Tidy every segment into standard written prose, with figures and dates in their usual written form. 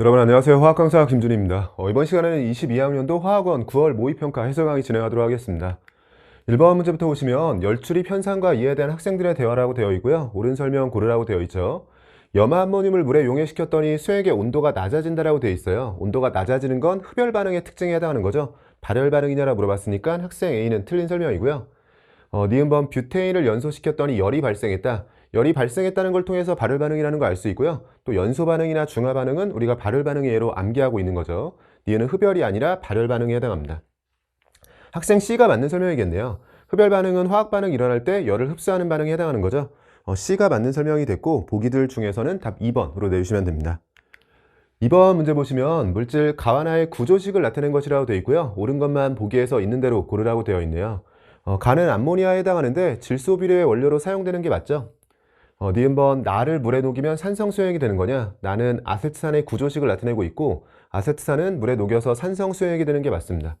여러분 안녕하세요. 화학 강사 김준희입니다. 이번 시간에는 22학년도 화학원 9월 모의평가 해설 강의 진행하도록 하겠습니다. 1번 문제부터 보시면 열출입 현상과 이에 대한 학생들의 대화라고 되어 있고요. 옳은 설명 고르라고 되어 있죠. 염화암모늄을 물에 용해시켰더니 수액의 온도가 낮아진다라고 되어 있어요. 온도가 낮아지는 건 흡열 반응의 특징에 해당하는 거죠. 발열 반응이냐라고 물어봤으니까 학생 A는 틀린 설명이고요. 니은번 뷰테인을 연소시켰더니 열이 발생했다. 열이 발생했다는 걸 통해서 발열 반응이라는 걸 알 수 있고요. 또 연소 반응이나 중화 반응은 우리가 발열 반응의 예로 암기하고 있는 거죠. 니은은 흡열이 아니라 발열 반응에 해당합니다. 학생 C가 맞는 설명이겠네요. 흡열 반응은 화학 반응이 일어날 때 열을 흡수하는 반응에 해당하는 거죠. C가 맞는 설명이 됐고 보기들 중에서는 답 2번으로 내주시면 됩니다. 2번 문제 보시면 물질 가와나의 구조식을 나타낸 것이라고 되어 있고요. 옳은 것만 보기에서 있는 대로 고르라고 되어 있네요. 가는 암모니아에 해당하는데 질소 비료의 원료로 사용되는 게 맞죠? 니은번 나를 물에 녹이면 산성 수용액이 되는 거냐? 나는 아세트산의 구조식을 나타내고 있고 아세트산은 물에 녹여서 산성 수용액이 되는 게 맞습니다.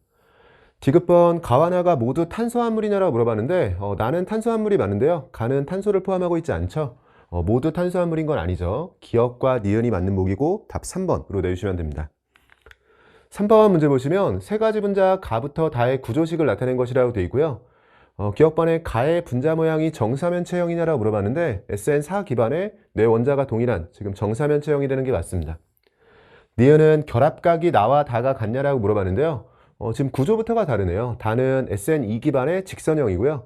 디귿번 가와나가 모두 탄소화물이냐라고 물어봤는데 나는 탄소화물이 맞는데요. 가는 탄소를 포함하고 있지 않죠? 모두 탄소화물인 건 아니죠. 기억과 니은이 맞는 보기고 답 3번으로 내주시면 됩니다. 3번 문제 보시면 세 가지 분자 가부터 다의 구조식을 나타낸 것이라고 되어 있고요. 기억번에 가의 분자 모양이 정사면체형이냐라고 물어봤는데 SN4 기반의 네 원자가 동일한 지금 정사면체형이 되는 게 맞습니다. 니은은 결합각이 나와 다가 같냐라고 물어봤는데요. 지금 구조부터가 다르네요. 다는 SN2 기반의 직선형이고요.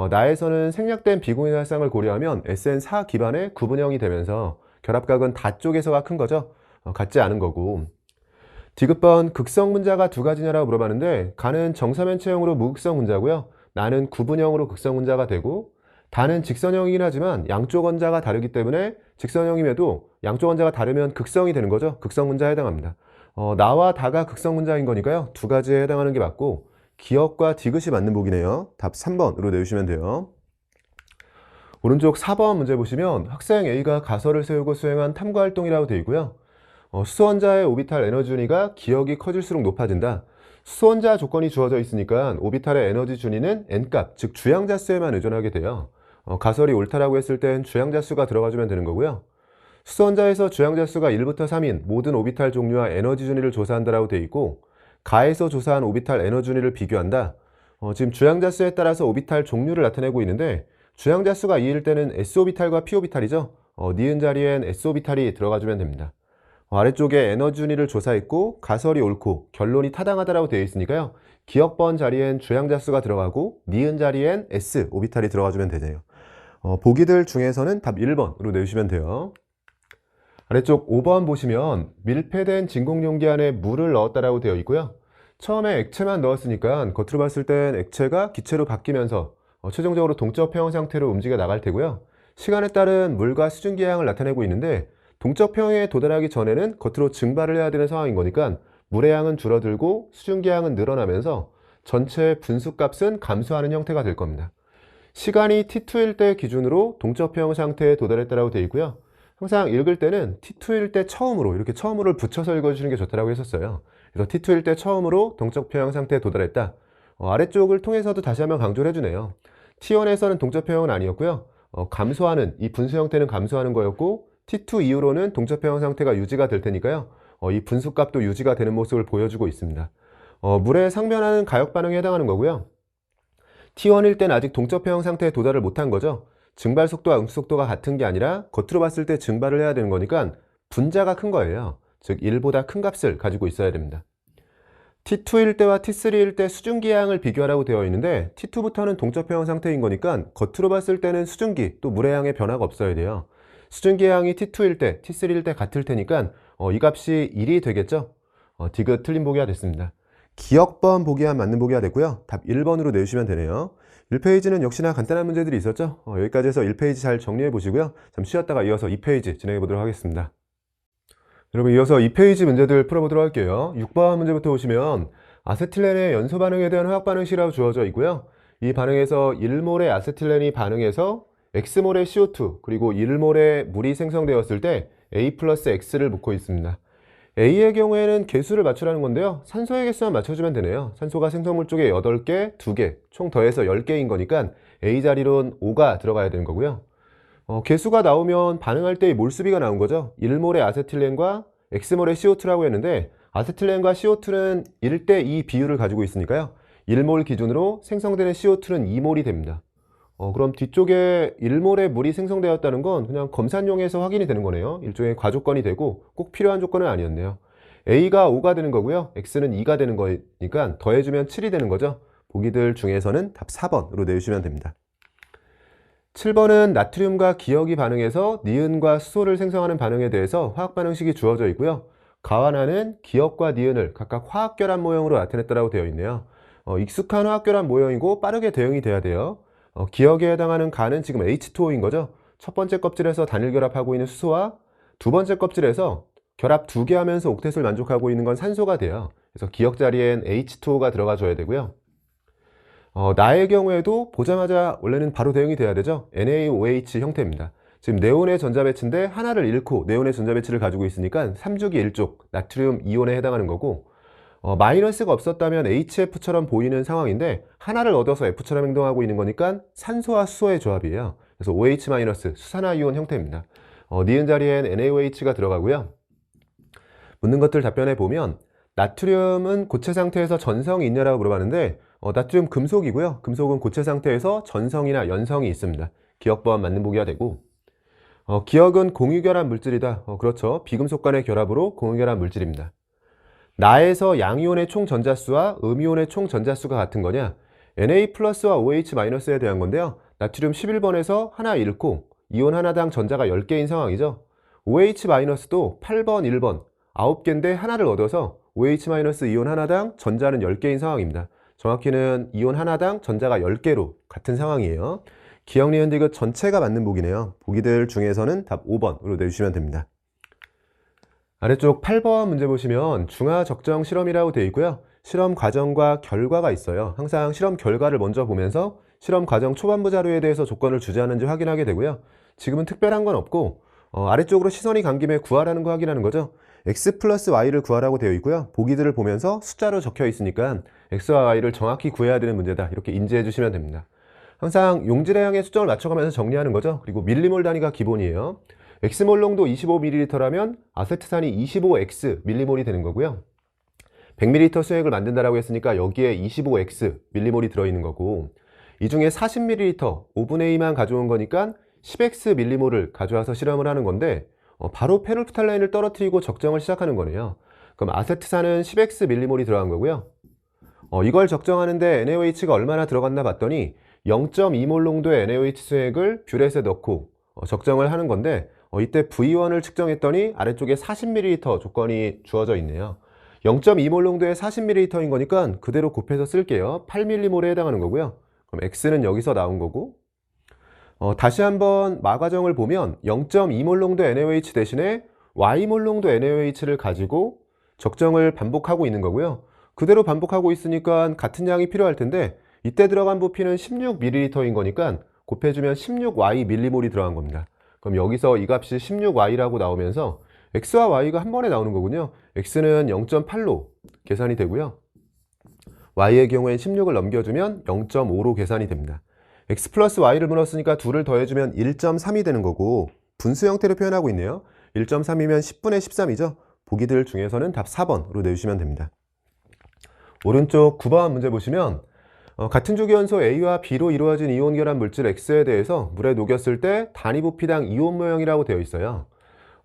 나에서는 생략된 비공유 활성을 고려하면 SN4 기반의 구분형이 되면서 결합각은 다 쪽에서가 큰 거죠. 같지 않은 거고. 디귿번 극성 분자가 두 가지냐라고 물어봤는데 가는 정사면체형으로 무극성 분자고요. 나는 구분형으로 극성 분자가 되고 다는 직선형이긴 하지만 양쪽 원자가 다르기 때문에 직선형임에도 양쪽 원자가 다르면 극성이 되는 거죠. 극성 분자에 해당합니다. 나와 다가 극성 분자인 거니까요. 두 가지에 해당하는 게 맞고 기억과 디귿이 맞는 보기네요. 답 3번으로 내주시면 돼요. 오른쪽 4번 문제 보시면 학생 A가 가설을 세우고 수행한 탐구활동이라고 되어 있고요. 수소원자의 오비탈 에너지 준위가 기억이 커질수록 높아진다. 수소원자 조건이 주어져 있으니까 오비탈의 에너지 준위는 n값, 즉 주양자 수에만 의존하게 돼요. 가설이 옳다라고 했을 땐 주양자 수가 들어가주면 되는 거고요. 수소원자에서 주양자 수가 1부터 3인 모든 오비탈 종류와 에너지 준위를 조사한다라고 되어 있고 가에서 조사한 오비탈 에너지 준위를 비교한다. 지금 주양자 수에 따라서 오비탈 종류를 나타내고 있는데 주양자 수가 2일 때는 s오비탈과 p오비탈이죠. 니은 자리엔 s오비탈이 들어가주면 됩니다. 아래쪽에 에너지 준위를 조사했고 가설이 옳고 결론이 타당하다라고 되어 있으니까요. 기억번 자리엔 주양자 수가 들어가고 니은 자리엔 S 오비탈이 들어가주면 되네요. 보기들 중에서는 답 1번으로 내주시면 돼요. 아래쪽 5번 보시면 밀폐된 진공용기 안에 물을 넣었다라고 되어 있고요. 처음에 액체만 넣었으니까 겉으로 봤을 땐 액체가 기체로 바뀌면서 최종적으로 동적 평형 상태로 움직여 나갈 테고요. 시간에 따른 물과 수증기 양을 나타내고 있는데 동적 평형에 도달하기 전에는 겉으로 증발을 해야 되는 상황인 거니까 물의 양은 줄어들고 수증기 양은 늘어나면서 전체 분수값은 감소하는 형태가 될 겁니다. 시간이 t2일 때 기준으로 동적 평형 상태에 도달했다라고 되어 있고요. 항상 읽을 때는 t2일 때 처음으로 이렇게 처음으로를 붙여서 읽어주시는 게 좋다라고 했었어요. 그래서 t2일 때 처음으로 동적 평형 상태에 도달했다. 아래쪽을 통해서도 다시 한번 강조를 해주네요. t1에서는 동적 평형은 아니었고요. 감소하는 이 분수 형태는 감소하는 거였고 t2 이후로는 동적 평형 상태가 유지가 될 테니까요. 이 분수값도 유지가 되는 모습을 보여주고 있습니다. 물에 상변하는 가역 반응에 해당하는 거고요. T1일 땐 아직 동적 평형 상태에 도달을 못한 거죠. 증발 속도와 응수 속도가 같은 게 아니라 겉으로 봤을 때 증발을 해야 되는 거니까 분자가 큰 거예요. 즉 1보다 큰 값을 가지고 있어야 됩니다. T2일 때와 T3일 때 수증기 양을 비교하라고 되어 있는데 T2부터는 동적 평형 상태인 거니까 겉으로 봤을 때는 수증기 또 물의 양에 변화가 없어야 돼요. 수증기 양이 T2일 때, T3일 때 같을 테니까 이 값이 1이 되겠죠? 디귿 틀린 보기가 됐습니다. 기억번 보기와 맞는 보기가 됐고요. 답 1번으로 내주시면 되네요. 1페이지는 역시나 간단한 문제들이 있었죠. 여기까지 해서 1페이지 잘 정리해 보시고요. 잠시 쉬었다가 이어서 2페이지 진행해 보도록 하겠습니다. 여러분 이어서 2페이지 문제들 풀어보도록 할게요. 6번 문제부터 보시면 아세틸렌의 연소 반응에 대한 화학 반응식이라고 주어져 있고요. 이 반응에서 1몰의 아세틸렌이 반응해서 X몰의 CO2 그리고 1몰의 물이 생성되었을 때 A 플러스 X를 묻고 있습니다. A의 경우에는 개수를 맞추라는 건데요. 산소의 개수만 맞춰주면 되네요. 산소가 생성물 쪽에 8개, 2개, 총 더해서 10개인 거니까 A 자리론 5가 들어가야 되는 거고요. 개수가 나오면 반응할 때의 몰수비가 나온 거죠. 1몰의 아세틸렌과 X몰의 CO2라고 했는데 아세틸렌과 CO2는 1대2 비율을 가지고 있으니까요. 1몰 기준으로 생성되는 CO2는 2몰이 됩니다. 그럼 뒤쪽에 1몰의 물이 생성되었다는 건 그냥 검산용에서 확인이 되는 거네요. 일종의 과조건이 되고 꼭 필요한 조건은 아니었네요. A가 5가 되는 거고요. X는 2가 되는 거니까 더해주면 7이 되는 거죠. 보기들 중에서는 답 4번으로 내주시면 됩니다. 7번은 나트륨과 기역이 반응해서 니은과 수소를 생성하는 반응에 대해서 화학 반응식이 주어져 있고요. 가와나는 기역과 니은을 각각 화학결합 모형으로 나타냈다고 되어 있네요. 익숙한 화학결합 모형이고 빠르게 대응이 돼야 돼요. 기역에 해당하는 가는 지금 H2O인 거죠. 첫 번째 껍질에서 단일 결합하고 있는 수소와 두 번째 껍질에서 결합 2개 하면서 옥텟을 만족하고 있는 건 산소가 돼요. 그래서 기역 자리엔 H2O가 들어가 줘야 되고요. 나의 경우에도 보자마자 원래는 바로 대응이 돼야 되죠. NaOH 형태입니다. 지금 네온의 전자배치인데 하나를 잃고 네온의 전자배치를 가지고 있으니까 3주기 1족 나트륨 이온에 해당하는 거고, 마이너스가 없었다면 HF처럼 보이는 상황인데 하나를 얻어서 F처럼 행동하고 있는 거니까 산소와 수소의 조합이에요. 그래서 OH- 수산화이온 형태입니다. 니은 자리엔 NaOH가 들어가고요. 묻는 것들 답변해 보면 나트륨은 고체 상태에서 전성이 있냐라고 물어봤는데 나트륨 금속이고요. 금속은 고체 상태에서 전성이나 연성이 있습니다. 기역번 맞는 보기가 되고, 기역은 공유결합 물질이다. 그렇죠. 비금속 간의 결합으로 공유결합 물질입니다. 나에서 양이온의 총 전자수와 음이온의 총 전자수가 같은 거냐? Na 플러스와 OH-에 대한 건데요. 나트륨 11번에서 하나 잃고 이온 하나당 전자가 10개인 상황이죠. OH-도 8번, 1번 9개인데 하나를 얻어서 OH- 이온 하나당 전자는 10개인 상황입니다. 정확히는 이온 하나당 전자가 10개로 같은 상황이에요. 기역, 니은, 디귿 전체가 맞는 보기네요. 보기들 중에서는 답 5번으로 내주시면 됩니다. 아래쪽 8번 문제 보시면 중화 적정 실험이라고 되어 있고요. 실험 과정과 결과가 있어요. 항상 실험 결과를 먼저 보면서 실험 과정 초반부 자료에 대해서 조건을 주지하는지 확인하게 되고요. 지금은 특별한 건 없고 아래쪽으로 시선이 간 김에 구하라는 거 확인하는 거죠. x 플러스 y를 구하라고 되어 있고요. 보기들을 보면서 숫자로 적혀 있으니까 x와 y를 정확히 구해야 되는 문제다. 이렇게 인지해 주시면 됩니다. 항상 용질의 수정을 맞춰가면서 정리하는 거죠. 그리고 밀리몰 단위가 기본이에요. X몰 농도 25ml라면 아세트산이 25X 밀리몰이 되는 거고요. 100ml 수액을 만든다라고 했으니까 여기에 25X 밀리몰이 들어있는 거고, 이 중에 40ml 5분의 2만 가져온 거니까 10X 밀리몰을 가져와서 실험을 하는 건데 바로 페놀프탈렌을 떨어뜨리고 적정을 시작하는 거네요. 그럼 아세트산은 10X 밀리몰이 들어간 거고요. 이걸 적정하는데 NaOH가 얼마나 들어갔나 봤더니 0.2몰 농도의 NaOH 수액을 뷰렛에 넣고 적정을 하는 건데 이때 V1을 측정했더니 아래쪽에 40ml 조건이 주어져 있네요. 0.2몰 농도의 40ml인 거니까 그대로 곱해서 쓸게요. 8mm몰에 해당하는 거고요. 그럼 X는 여기서 나온 거고, 다시 한번 마과정을 보면 0.2몰 농도 NaOH 대신에 Y몰 농도 NaOH를 가지고 적정을 반복하고 있는 거고요. 그대로 반복하고 있으니까 같은 양이 필요할 텐데 이때 들어간 부피는 16ml인 거니까 곱해주면 16Y 밀리몰이 들어간 겁니다. 그럼 여기서 이 값이 16Y라고 나오면서 X와 Y가 한 번에 나오는 거군요. X는 0.8로 계산이 되고요. Y의 경우엔 16을 넘겨주면 0.5로 계산이 됩니다. X 플러스 Y를 물었으니까 2를 더해주면 1.3이 되는 거고, 분수 형태로 표현하고 있네요. 1.3이면 10분의 13이죠. 보기들 중에서는 답 4번으로 내주시면 됩니다. 오른쪽 9번 문제 보시면 같은 주기원소 A와 B로 이루어진 이온 결합 물질 X에 대해서 물에 녹였을 때 단위 부피당 이온 모형이라고 되어 있어요.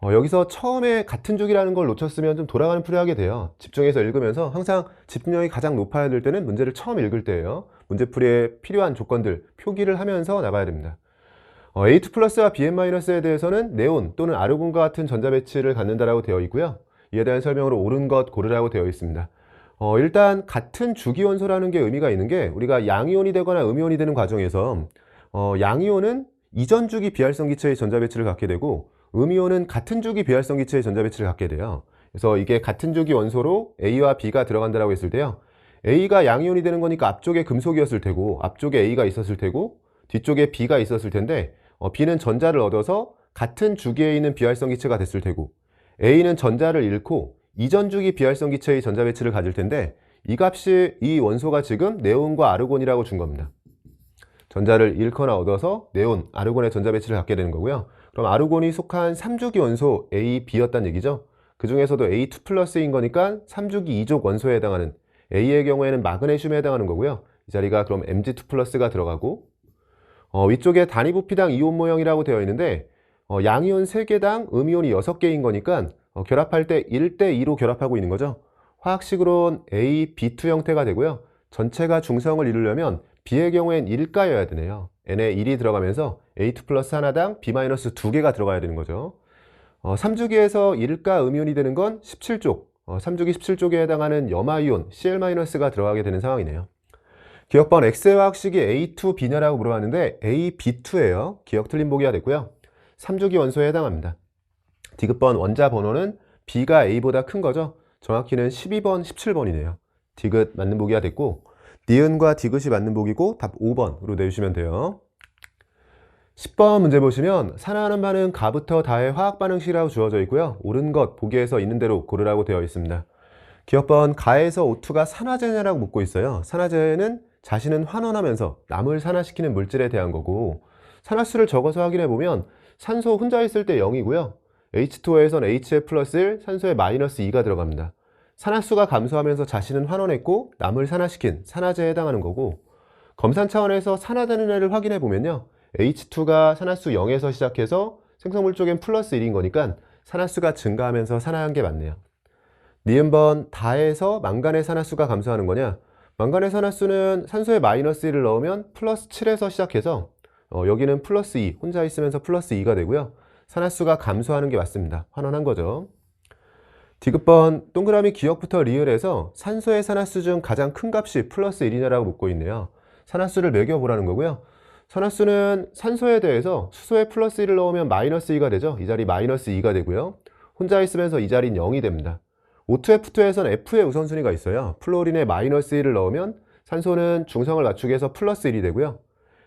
여기서 처음에 같은 주기라는 걸 놓쳤으면 좀 돌아가는 풀이 하게 돼요. 집중해서 읽으면서 항상 집중력이 가장 높아야 될 때는 문제를 처음 읽을 때예요. 문제풀이에 필요한 조건들 표기를 하면서 나가야 됩니다. A2 플러스와 BN-에 대해서는 네온 또는 아르곤과 같은 전자 배치를 갖는다라고 되어 있고요. 이에 대한 설명으로 옳은 것 고르라고 되어 있습니다. 일단 같은 주기원소라는 게 의미가 있는 게, 우리가 양이온이 되거나 음이온이 되는 과정에서 양이온은 이전 주기 비활성 기체의 전자 배치를 갖게 되고 음이온은 같은 주기 비활성 기체의 전자 배치를 갖게 돼요. 그래서 이게 같은 주기 원소로 A와 B가 들어간다라고 했을 때요. A가 양이온이 되는 거니까 앞쪽에 금속이었을 테고 앞쪽에 A가 있었을 테고 뒤쪽에 B가 있었을 텐데 B는 전자를 얻어서 같은 주기에 있는 비활성 기체가 됐을 테고 A는 전자를 잃고 이전 주기 비활성 기체의 전자 배치를 가질 텐데 이 값이 이 원소가 지금 네온과 아르곤이라고 준 겁니다. 전자를 잃거나 얻어서 네온, 아르곤의 전자 배치를 갖게 되는 거고요. 그럼 아르곤이 속한 3주기 원소 A, B였다는 얘기죠. 그 중에서도 A2 플러스인 거니까 3주기 2족 원소에 해당하는, A의 경우에는 마그네슘에 해당하는 거고요. 이 자리가 그럼 Mg2 플러스가 들어가고, 위쪽에 단위부피당 이온 모형이라고 되어 있는데 양이온 3개당 음이온이 6개인 거니까 결합할 때 1대2로 결합하고 있는 거죠. 화학식으로는 A, B2 형태가 되고요. 전체가 중성을 이루려면 B의 경우엔 1가여야 되네요. N에 1이 들어가면서 A2 플러스 하나당 B 마이너스 2개가 들어가야 되는 거죠. 3주기에서 1가 음이온이 되는 건 17족, 3주기 17족에 해당하는 염화이온 Cl-가 들어가게 되는 상황이네요. 기억번 X의 화학식이 A2B냐라고 물어봤는데 AB2예요. 기억 틀린 보기가 됐고요. 3주기 원소에 해당합니다. 디귿번 원자 번호는 B가 A보다 큰 거죠. 정확히는 12번, 17번이네요. 디귿 맞는 보기가 됐고, 니은과 디귿이 맞는 보기고 답 5번으로 내주시면 돼요. 10번 문제 보시면 산화하는 반응 가부터 다의 화학 반응식이라고 주어져 있고요. 옳은 것 보기에서 있는 대로 고르라고 되어 있습니다. 기억번 가에서 O2가 산화제냐라고 묻고 있어요. 산화제는 자신은 환원하면서 남을 산화시키는 물질에 대한 거고, 산화수를 적어서 확인해 보면 산소 혼자 있을 때 0이고요. H2O에선 HF 플러스 1, 산소에 마이너스 2가 들어갑니다. 산화수가 감소하면서 자신은 환원했고 남을 산화시킨 산화제에 해당하는 거고, 검산 차원에서 산화되는 애를 확인해 보면요. H2가 산화수 0에서 시작해서 생성물 쪽엔 플러스 1인 거니까 산화수가 증가하면서 산화한 게 맞네요. 니은번 다에서 망간의 산화수가 감소하는 거냐? 망간의 산화수는 산소에 마이너스 1을 넣으면 플러스 7에서 시작해서 여기는 플러스 2, 혼자 있으면서 플러스 2가 되고요. 산화수가 감소하는 게 맞습니다. 환원한 거죠. 디귿번 동그라미 기억부터 리을에서 산소의 산화수 중 가장 큰 값이 플러스 1이냐라고 묻고 있네요. 산화수를 매겨보라는 거고요. 산화수는 산소에 대해서 수소에 플러스 1을 넣으면 마이너스 2가 되죠. 이 자리 마이너스 2가 되고요. 혼자 있으면서 이 자리는 0이 됩니다. O2F2에선 F의 우선순위가 있어요. 플로린에 마이너스 1을 넣으면 산소는 중성을 맞추기 위해서 플러스 1이 되고요.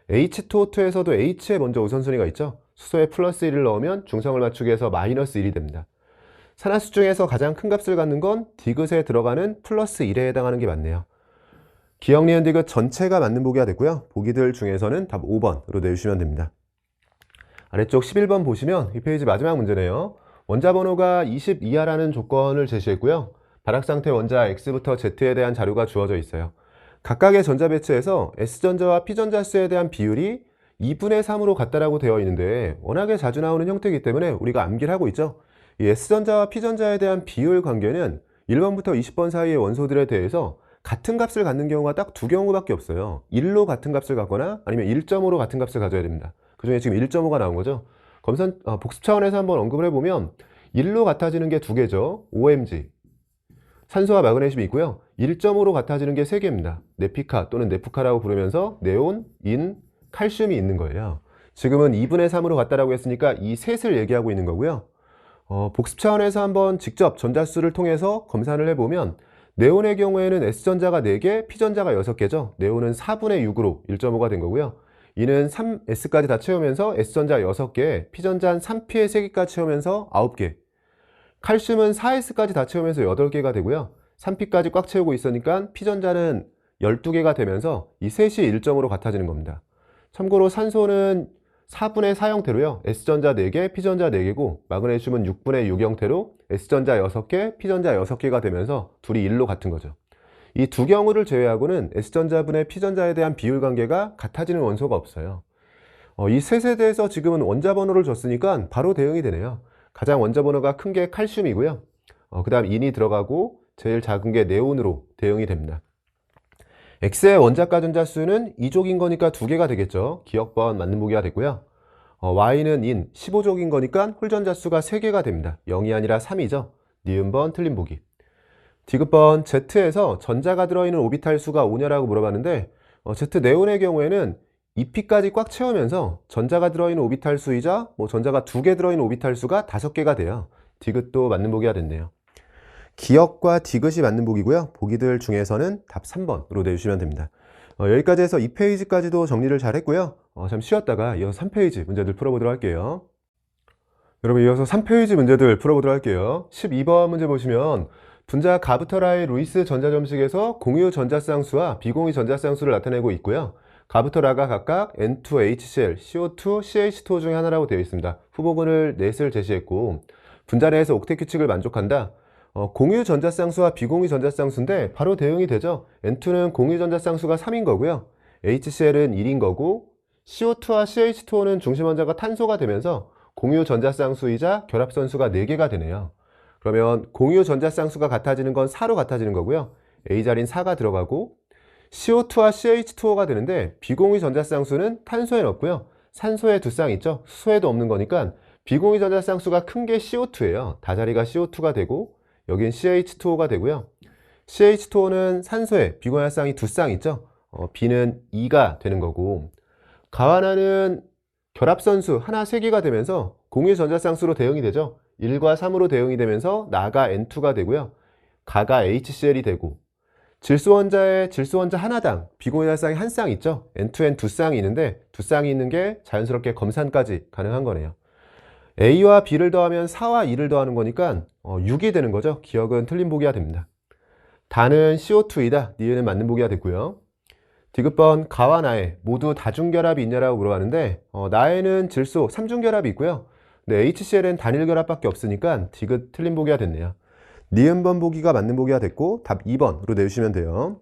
H2O2에서도 H에 먼저 우선순위가 있죠. 수소에 플러스 1을 넣으면 중성을 맞추기 위해서 마이너스 1이 됩니다. 산화수 중에서 가장 큰 값을 갖는 건 디귿에 들어가는 플러스 1에 해당하는 게 맞네요. 기억, 니은, 디귿 전체가 맞는 보기가 됐고요. 보기들 중에서는 답 5번으로 내주시면 됩니다. 아래쪽 11번 보시면 이 페이지 마지막 문제네요. 원자 번호가 20 이하라는 조건을 제시했고요. 발학상태 원자 X부터 Z에 대한 자료가 주어져 있어요. 각각의 전자 배치에서 S전자와 P전자 수에 대한 비율이 2분의 3으로 같다라고 되어 있는데 워낙에 자주 나오는 형태이기 때문에 우리가 암기를 하고 있죠. 이 S전자와 P전자에 대한 비율 관계는 1번부터 20번 사이의 원소들에 대해서 같은 값을 갖는 경우가 딱 두 경우밖에 없어요. 1로 같은 값을 갖거나 아니면 1.5로 같은 값을 가져야 됩니다. 그 중에 지금 1.5가 나온 거죠. 복습 차원에서 한번 언급을 해보면 1로 같아지는 게 두 개죠. OMG, 산소와 마그네슘이 있고요. 1.5로 같아지는 게 세 개입니다. 네피카 또는 네프카라고 부르면서 네온, 인, 칼슘이 있는 거예요. 지금은 2분의 3으로 같다라고 했으니까 이 셋을 얘기하고 있는 거고요. 복습 차원에서 한번 직접 전자수를 통해서 검사를 해보면 네온의 경우에는 S전자가 4개, P전자가 6개죠. 네온은 4분의 6으로 1.5가 된 거고요. 이는 3S까지 다 채우면서 S전자 6개, P전자 3P의 3개까지 채우면서 9개. 칼슘은 4S까지 다 채우면서 8개가 되고요. 3P까지 꽉 채우고 있으니까 P전자는 12개가 되면서 이 셋이 1.5로 같아지는 겁니다. 참고로 산소는 4분의 4 형태로요. S전자 4개, P전자 4개고 마그네슘은 6분의 6 형태로 S전자 6개, P전자 6개가 되면서 둘이 1로 같은 거죠. 이 두 경우를 제외하고는 S전자분의 P전자에 대한 비율 관계가 같아지는 원소가 없어요. 이 셋에 대해서 지금은 원자 번호를 줬으니까 바로 대응이 되네요. 가장 원자 번호가 큰 게 칼슘이고요. 그 다음 인이 들어가고 제일 작은 게 네온으로 대응이 됩니다. X의 원자가 전자수는 2족인 거니까 2개가 되겠죠. 기억번 맞는 보기가 됐고요. Y는 인 15족인 거니까 홀전자수가 3개가 됩니다. 0이 아니라 3이죠. 니은번 틀린 보기. 디귿번 Z에서 전자가 들어있는 오비탈 수가 5냐라고 물어봤는데 Z 네온의 경우에는 2P까지 꽉 채우면서 전자가 들어있는 오비탈 수이자 전자가 2개 들어있는 오비탈 수가 5개가 돼요. 디귿도 맞는 보기가 됐네요. 기억과 디귿이 맞는 보기고요. 보기들 중에서는 답 3번으로 내주시면 됩니다. 여기까지 해서 2페이지까지도 정리를 잘 했고요. 잠시 쉬었다가 이어서 3페이지 문제들 풀어보도록 할게요. 여러분 이어서 3페이지 문제들 풀어보도록 할게요. 12번 문제 보시면 분자 가부터라의 루이스 전자점식에서 공유 전자쌍수와 비공유 전자쌍수를 나타내고 있고요. 가부터라가 각각 N2HCl, CO2, CH2O 중에 하나라고 되어 있습니다. 후보군을 넷을 제시했고 분자 내에서 옥텟 규칙을 만족한다. 공유 전자쌍수와 비공유 전자쌍수인데 바로 대응이 되죠. N2는 공유 전자쌍수가 3인 거고요. HCl은 1인 거고 CO2와 CH2O는 중심 원자가 탄소가 되면서 공유 전자쌍수이자 결합선수가 4개가 되네요. 그러면 공유 전자쌍수가 같아지는 건 4로 같아지는 거고요. A 자리인 4가 들어가고 CO2와 CH2O가 되는데 비공유 전자쌍수는 탄소에 넣고요. 산소에 두 쌍 있죠. 수소에도 없는 거니까 비공유 전자쌍수가 큰 게 CO2예요. 다자리가 CO2가 되고 여긴 CH2O가 되고요. CH2O는 산소에 비공유 쌍이 두 쌍 있죠. B는 2가 되는 거고 가와나는 결합선수 하나 3개가 되면서 공유 전자쌍수로 대응이 되죠. 1과 3으로 대응이 되면서 나가 N2가 되고요. 가가 HCl이 되고 질소원자 하나당 비공유 쌍이 한 쌍 있죠. N2N 두 쌍이 있는데 두 쌍이 있는 게 자연스럽게 검산까지 가능한 거네요. A와 B를 더하면 4와 2를 더하는 거니까 6이 되는 거죠. 기억은 틀린 보기가 됩니다. 다는 CO2이다. 니은은 맞는 보기가 됐고요. 디귿번 가와 나에 모두 다중결합이 있냐라고 물어봤는데 나에는 질소 3중결합이 있고요. 근데 HCl은 단일결합밖에 없으니까 디귿 틀린 보기가 됐네요. 니은번 보기가 맞는 보기가 됐고 답 2번으로 내주시면 돼요.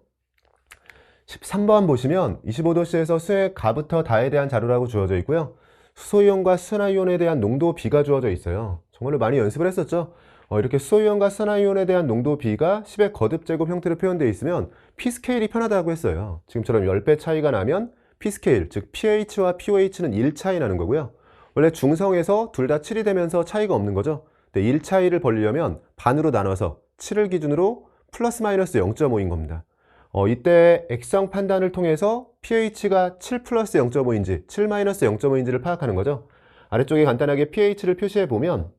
13번 보시면 25도씨에서 수의 가부터 다에 대한 자료라고 주어져 있고요. 수소이온과 수산화이온에 대한 농도 B가 주어져 있어요. 정말로 많이 연습을 했었죠. 이렇게 수소이온과 수산화이온에 대한 농도 B가 10의 거듭제곱 형태로 표현되어 있으면 P스케일이 편하다고 했어요. 지금처럼 10배 차이가 나면 P스케일, 즉 pH와 pOH는 1 차이 나는 거고요. 원래 중성에서 둘 다 7이 되면서 차이가 없는 거죠. 근데 1 차이를 벌리려면 반으로 나눠서 7을 기준으로 플러스 마이너스 0.5인 겁니다. 이때 액성 판단을 통해서 pH가 7 플러스 0.5인지 7 마이너스 0.5인지를 파악하는 거죠. 아래쪽에 간단하게 pH를 표시해 보면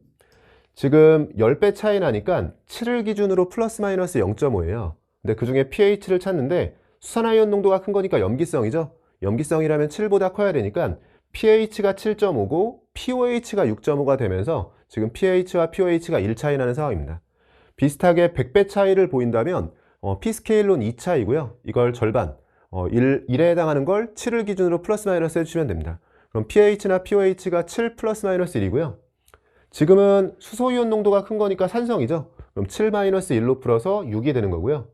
지금 10배 차이 나니까 7을 기준으로 플러스 마이너스 0.5예요. 근데 그 중에 pH를 찾는데 수산화이온 농도가 큰 거니까 염기성이죠. 염기성이라면 7보다 커야 되니까 pH가 7.5고 pOH가 6.5가 되면서 지금 pH와 pOH가 1 차이 나는 상황입니다. 비슷하게 100배 차이를 보인다면 P스케일론 2 차이고요. 이걸 절반, 1에 해당하는 걸 7을 기준으로 플러스 마이너스 해주시면 됩니다. 그럼 pH나 pOH가 7 플러스 마이너스 1이고요. 지금은 수소이온 농도가 큰 거니까 산성이죠. 그럼 7 마이너스 1로 풀어서 6이 되는 거고요.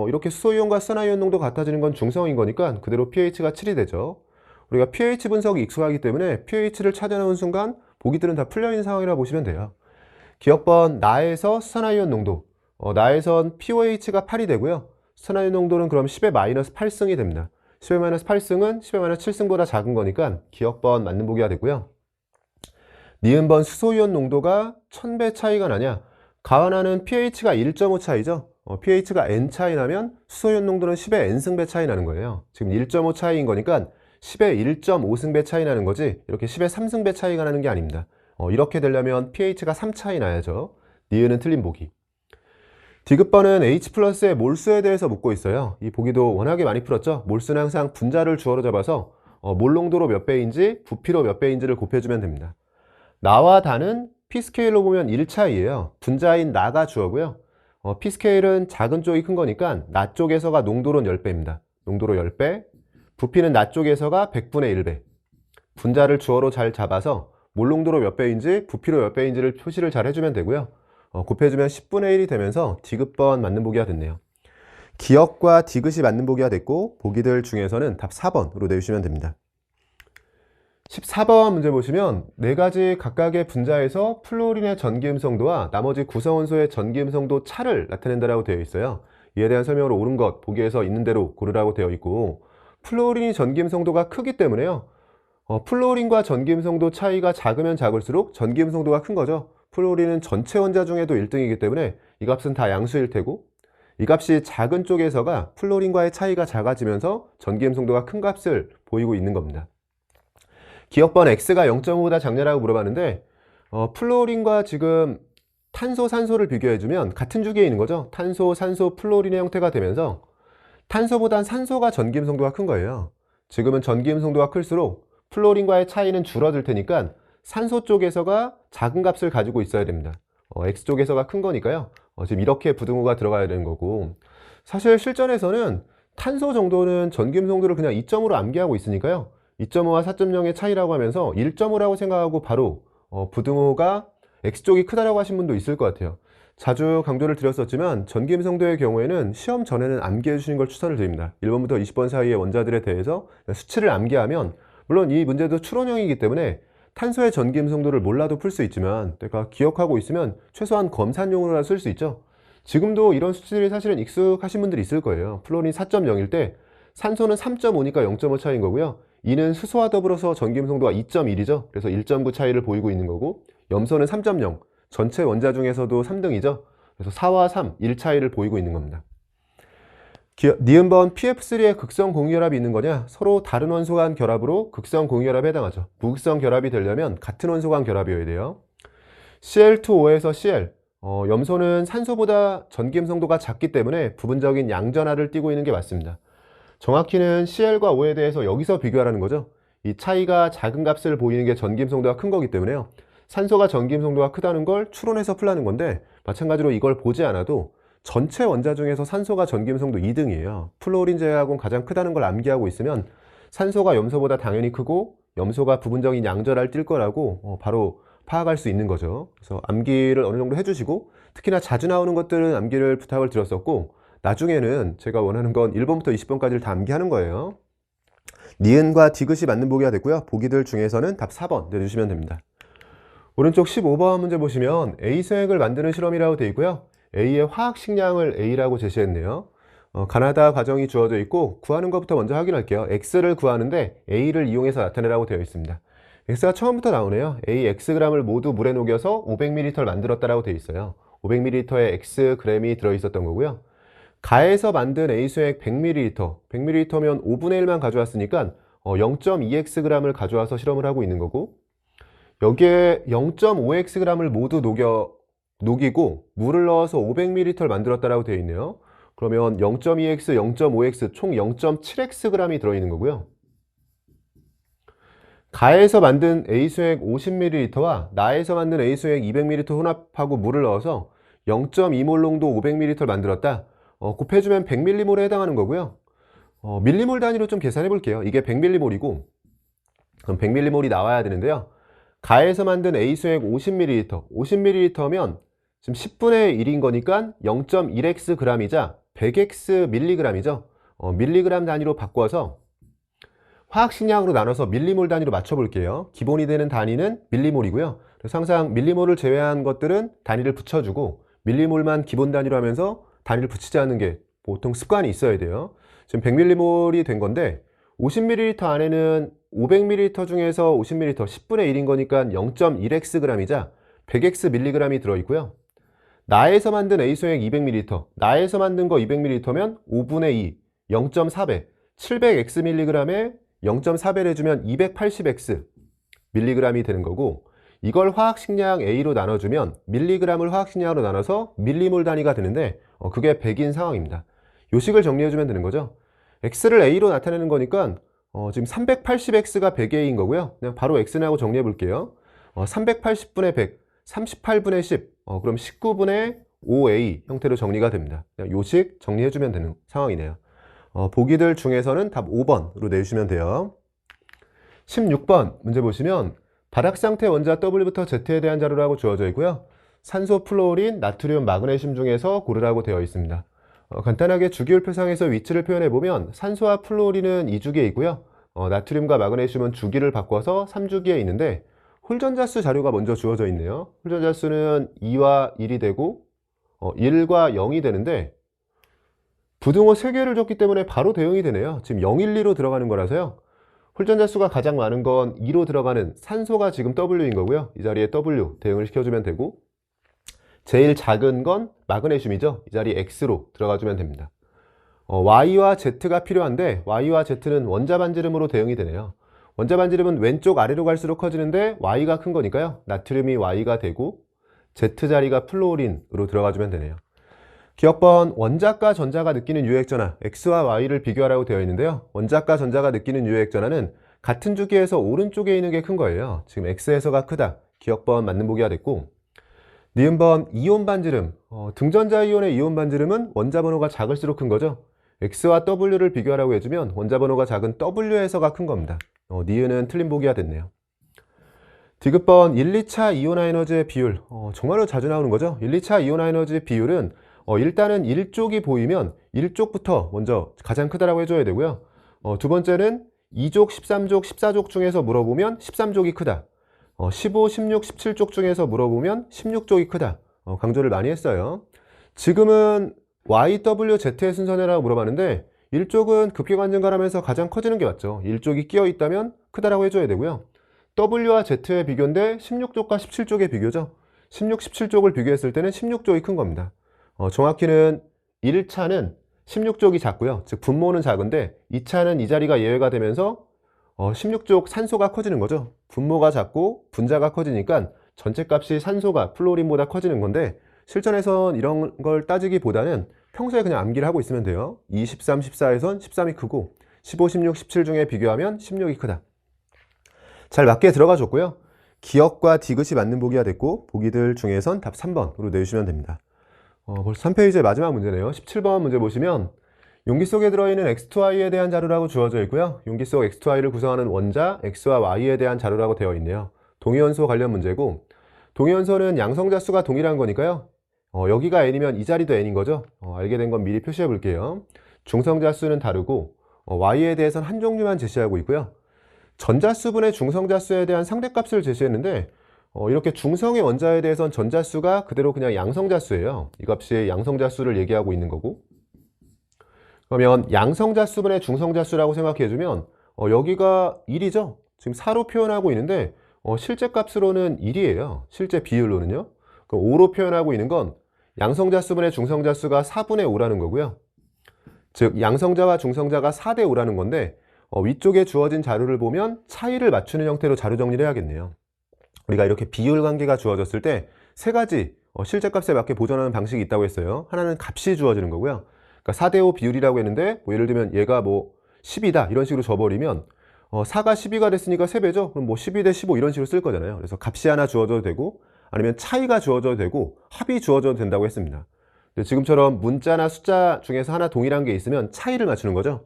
이렇게 수소이온과 수산화이온 농도 같아지는 건 중성인 거니까 그대로 pH가 7이 되죠. 우리가 pH 분석이 익숙하기 때문에 pH를 찾아내는 순간 보기들은 다 풀려있는 상황이라 보시면 돼요. 기억번 나에서 수산화이온 농도, 나에선 pOH가 8이 되고요. 수산화이온 농도는 그럼 10의 마이너스 8승이 됩니다. 10의 마이너스 8승은 10의 마이너스 7승보다 작은 거니까 기억번 맞는 보기가 되고요. 니은번 수소이온 농도가 1000배 차이가 나냐? 가와나는 pH가 1.5 차이죠. pH가 n 차이 나면 수소이온 농도는 10의 n승배 차이 나는 거예요. 지금 1.5 차이인 거니까 10의 1.5승배 차이 나는 거지 이렇게 10의 3승배 차이가 나는 게 아닙니다. 이렇게 되려면 pH가 3 차이 나야죠. 니은은 틀린 보기. 디귿번은 H 플러스의 몰수에 대해서 묻고 있어요. 이 보기도 워낙에 많이 풀었죠. 몰수는 항상 분자를 주어로 잡아서 몰 농도로 몇 배인지 부피로 몇 배인지를 곱해주면 됩니다. 나와 다는 P스케일로 보면 1 차이예요. 분자인 나가 주어고요. P스케일은 작은 쪽이 큰 거니까 나 쪽에서가 농도로는 10배입니다. 농도로 10배. 부피는 나 쪽에서가 100분의 1배. 분자를 주어로 잘 잡아서 몰 농도로 몇 배인지 부피로 몇 배인지를 표시를 잘 해주면 되고요. 곱해주면 10분의 1이 되면서 디귿번 맞는 보기가 됐네요. 기억과 디귿이 맞는 보기가 됐고 보기들 중에서는 답 4번으로 내주시면 됩니다. 14번 문제 보시면 4가지 각각의 분자에서 플루오린의 전기음성도와 나머지 구성원소의 전기음성도 차를 나타낸다라고 되어 있어요. 이에 대한 설명을 옳은 것 보기에서 있는 대로 고르라고 되어 있고 플루오린이 전기음성도가 크기 때문에요. 플루오린과 전기음성도 차이가 작으면 작을수록 전기음성도가 큰 거죠. 플루오린은 전체 원자 중에도 1등이기 때문에 이 값은 다 양수일 테고 이 값이 작은 쪽에서가 플루오린과의 차이가 작아지면서 전기음성도가 큰 값을 보이고 있는 겁니다. 기억번 X가 0.5보다 작냐라고 물어봤는데 플루오린과 지금 탄소, 산소를 비교해주면 같은 주기에 있는 거죠. 탄소, 산소, 플루오린의 형태가 되면서 탄소보단 산소가 전기음성도가 큰 거예요. 지금은 전기음성도가 클수록 플루오린과의 차이는 줄어들 테니까 산소 쪽에서가 작은 값을 가지고 있어야 됩니다. X쪽에서가 큰 거니까요. 지금 이렇게 부등호가 들어가야 되는 거고 사실 실전에서는 탄소 정도는 전기음성도를 그냥 2.5로 암기하고 있으니까요. 2.5와 4.0의 차이라고 하면서 1.5라고 생각하고 바로 부등호가 X쪽이 크다라고 하신 분도 있을 것 같아요. 자주 강조를 드렸었지만 전기음성도의 경우에는 시험 전에는 암기해 주시는 걸 추천을 드립니다. 1번부터 20번 사이의 원자들에 대해서 수치를 암기하면, 물론 이 문제도 추론형이기 때문에 탄소의 전기음성도를 몰라도 풀 수 있지만 내가 기억하고 있으면 최소한 검산용으로나 쓸 수 있죠. 지금도 이런 수치들이 사실은 익숙하신 분들이 있을 거예요. 플로린 4.0일 때 산소는 3.5니까 0.5 차이인 거고요. 이는 수소와 더불어서 전기음성도가 2.1이죠. 그래서 1.9 차이를 보이고 있는 거고, 염소는 3.0, 전체 원자 중에서도 3등이죠. 그래서 4와 3, 1 차이를 보이고 있는 겁니다. 니은번 PF3에 극성 공유결합이 있는 거냐? 서로 다른 원소 간 결합으로 극성 공유결합에 해당하죠. 무극성 결합이 되려면 같은 원소 간 결합이어야 돼요. Cl2O에서 Cl, 염소는 산소보다 전기음성도가 작기 때문에 부분적인 양전하를 띠고 있는 게 맞습니다. 정확히는 Cl과 O에 대해서 여기서 비교하라는 거죠. 이 차이가 작은 값을 보이는 게 전기음성도가 큰 거기 때문에요. 산소가 전기음성도가 크다는 걸 추론해서 풀라는 건데, 마찬가지로 이걸 보지 않아도 전체 원자 중에서 산소가 전기음성도 2등이에요. 플로린 제외하고는 가장 크다는 걸 암기하고 있으면 산소가 염소보다 당연히 크고 염소가 부분적인 양전하를 띌 거라고 바로 파악할 수 있는 거죠. 그래서 암기를 어느 정도 해주시고, 특히나 자주 나오는 것들은 암기를 부탁을 드렸었고, 나중에는 제가 원하는 건 1번부터 20번까지를 다 암기하는 거예요. 니은과 디귿이 맞는 보기가 됐고요. 보기들 중에서는 답 4번 내주시면 됩니다. 오른쪽 15번 문제 보시면 A 수액을 만드는 실험이라고 되어 있고요. A의 화학 식량을 A라고 제시했네요. 가나다 과정이 주어져 있고, 구하는 것부터 먼저 확인할게요. X를 구하는데 A를 이용해서 나타내라고 되어 있습니다. X가 처음부터 나오네요. A Xg을 모두 물에 녹여서 500ml를 만들었다라고 되어 있어요. 500ml에 Xg이 들어있었던 거고요. 가에서 만든 A 수액 100ml, 100ml면 5분의 1만 가져왔으니까 0.2Xg을 가져와서 실험을 하고 있는 거고, 여기에 0.5Xg을 모두 녹이고 물을 넣어서 500ml를 만들었다라고 되어 있네요. 그러면 0.2X, 0.5X 총 0.7Xg이 들어있는 거고요. 가에서 만든 A 수액 50ml와 나에서 만든 A 수액 200ml 혼합하고 물을 넣어서 0.2몰 농도 500ml를 만들었다. 곱해주면 100ml에 해당하는 거고요. 밀리몰 단위로 좀 계산해 볼게요. 이게 100ml이고, 그럼 100ml이 나와야 되는데요. 가에서 만든 A 수액 50ml, 50ml면 지금 10분의 1인 거니까 0.1Xg이자 100X mg이죠. 밀리그램 단위로 바꿔서 화학식량으로 나눠서 밀리몰 단위로 맞춰볼게요. 기본이 되는 단위는 밀리몰이고요. 그래서 항상 밀리몰을 제외한 것들은 단위를 붙여주고 밀리몰만 기본 단위로 하면서 단위를 붙이지 않는 게 보통 습관이 있어야 돼요. 지금 100ml이 된 건데 50ml 안에는 500ml 중에서 50ml 10분의 1인 거니까 0.1Xg이자 100X mg이 들어있고요. 나에서 만든 A 수액 200ml, 나에서 만든 거 200ml면 5분의 2, 0.4배, 700X mg에 0.4배를 해주면 280X mg이 되는 거고, 이걸 화학식량 A로 나눠주면 밀리그램을 화학식량으로 나눠서 밀리몰 단위가 되는데 그게 100인 상황입니다. 요식을 정리해주면 되는 거죠. X를 A로 나타내는 거니까 지금 380X가 100A인 거고요. 그냥 바로 X라고 정리해 볼게요. 380분의 100, 38분의 10, 그럼 19분의 5A 형태로 정리가 됩니다. 그냥 요식 정리해주면 되는 상황이네요. 보기들 중에서는 답 5번으로 내주시면 돼요. 16번 문제 보시면 바닥 상태 원자 W부터 Z에 대한 자료라고 주어져 있고요. 산소, 플로린, 나트륨, 마그네슘 중에서 고르라고 되어 있습니다. 간단하게 주기율표상에서 위치를 표현해 보면 산소와 플로린은 2주기에 있고요. 나트륨과 마그네슘은 주기를 바꿔서 3주기에 있는데, 홀전자수 자료가 먼저 주어져 있네요. 홀전자수는 2와 1이 되고 1과 0이 되는데, 부등호 3개를 줬기 때문에 바로 대응이 되네요. 지금 0, 1, 2로 들어가는 거라서요. 홀전자수가 가장 많은 건 2로 들어가는 산소가 지금 W인 거고요. 이 자리에 W 대응을 시켜주면 되고, 제일 작은 건 마그네슘이죠. 이 자리에 X로 들어가주면 됩니다. Y와 Z가 필요한데 Y와 Z는 원자 반지름으로 대응이 되네요. 원자 반지름은 왼쪽 아래로 갈수록 커지는데 Y가 큰 거니까요. 나트륨이 Y가 되고 Z 자리가 플로린으로 들어가주면 되네요. 기억번 원자과 전자가 느끼는 유액전하 X와 Y를 비교하라고 되어 있는데요. 원자과 전자가 느끼는 유액전하는 같은 주기에서 오른쪽에 있는 게 큰 거예요. 지금 X에서가 크다. 기억번 맞는 보기가 됐고, 니은번 이온 반지름, 등전자 이온의 이온 반지름은 원자 번호가 작을수록 큰 거죠. X와 W를 비교하라고 해주면 원자 번호가 작은 W에서가 큰 겁니다. 니은은 틀린 보기가 됐네요. 디귿번 1, 2차 이온화 에너지의 비율, 정말로 자주 나오는 거죠. 1, 2차 이온화 에너지 비율은 일단은 1족이 보이면 1족부터 먼저 가장 크다라고 해줘야 되고요. 두 번째는 2족, 13족, 14족 중에서 물어보면 13족이 크다. 15, 16, 17족 중에서 물어보면 16족이 크다. 강조를 많이 했어요. 지금은 YWZ의 순서냐라고 물어봤는데 1족은 급격한 증가하면서 가장 커지는 게 맞죠. 1족이 끼어 있다면 크다라고 해줘야 되고요. W와 Z의 비교인데 16족과 17족의 비교죠. 16, 17족을 비교했을 때는 16족이 큰 겁니다. 정확히는 1차는 16족이 작고요. 즉 분모는 작은데 2차는 이 자리가 예외가 되면서 16족 산소가 커지는 거죠. 분모가 작고 분자가 커지니까 전체 값이 산소가 플로린보다 커지는 건데 실전에선 이런 걸 따지기보다는 평소에 그냥 암기를 하고 있으면 돼요. 2, 13, 14에선 13이 크고 15, 16, 17 중에 비교하면 16이 크다. 잘 맞게 들어가 줬고요. 기억과 디귿이 맞는 보기가 됐고 보기들 중에선 답 3번으로 내주시면 됩니다. 벌써 3페이지의 마지막 문제네요. 17번 문제 보시면 용기 속에 들어있는 X2Y에 대한 자료라고 주어져 있고요. 용기 속 X2Y를 구성하는 원자 X와 Y에 대한 자료라고 되어 있네요. 동위원소 관련 문제고 동위원소는 양성자 수가 동일한 거니까요. 여기가 N이면 이 자리도 N인 거죠. 알게 된 건 미리 표시해 볼게요. 중성자 수는 다르고 Y에 대해서는 한 종류만 제시하고 있고요. 전자수분의 중성자수에 대한 상대값을 제시했는데 이렇게 중성의 원자에 대해서는 전자수가 그대로 그냥 양성자수예요. 이 값이 양성자수를 얘기하고 있는 거고 그러면 양성자수분의 중성자수라고 생각해주면 여기가 1이죠. 지금 4로 표현하고 있는데 실제 값으로는 1이에요. 실제 비율로는요. 그럼 5로 표현하고 있는 건 양성자수분의 중성자수가 4분의 5라는 거고요. 즉 양성자와 중성자가 4대 5라는 건데 위쪽에 주어진 자료를 보면 차이를 맞추는 형태로 자료 정리를 해야겠네요. 우리가 이렇게 비율 관계가 주어졌을 때 세 가지 실제 값에 맞게 보존하는 방식이 있다고 했어요. 하나는 값이 주어지는 거고요. 그러니까 4대 5 비율이라고 했는데 예를 들면 얘가 10이다 이런 식으로 줘버리면 4가 12가 됐으니까 3배죠. 그럼 12 대 15 이런 식으로 쓸 거잖아요. 그래서 값이 하나 주어져도 되고 아니면 차이가 주어져도 되고 합이 주어져도 된다고 했습니다. 근데 지금처럼 문자나 숫자 중에서 하나 동일한 게 있으면 차이를 맞추는 거죠.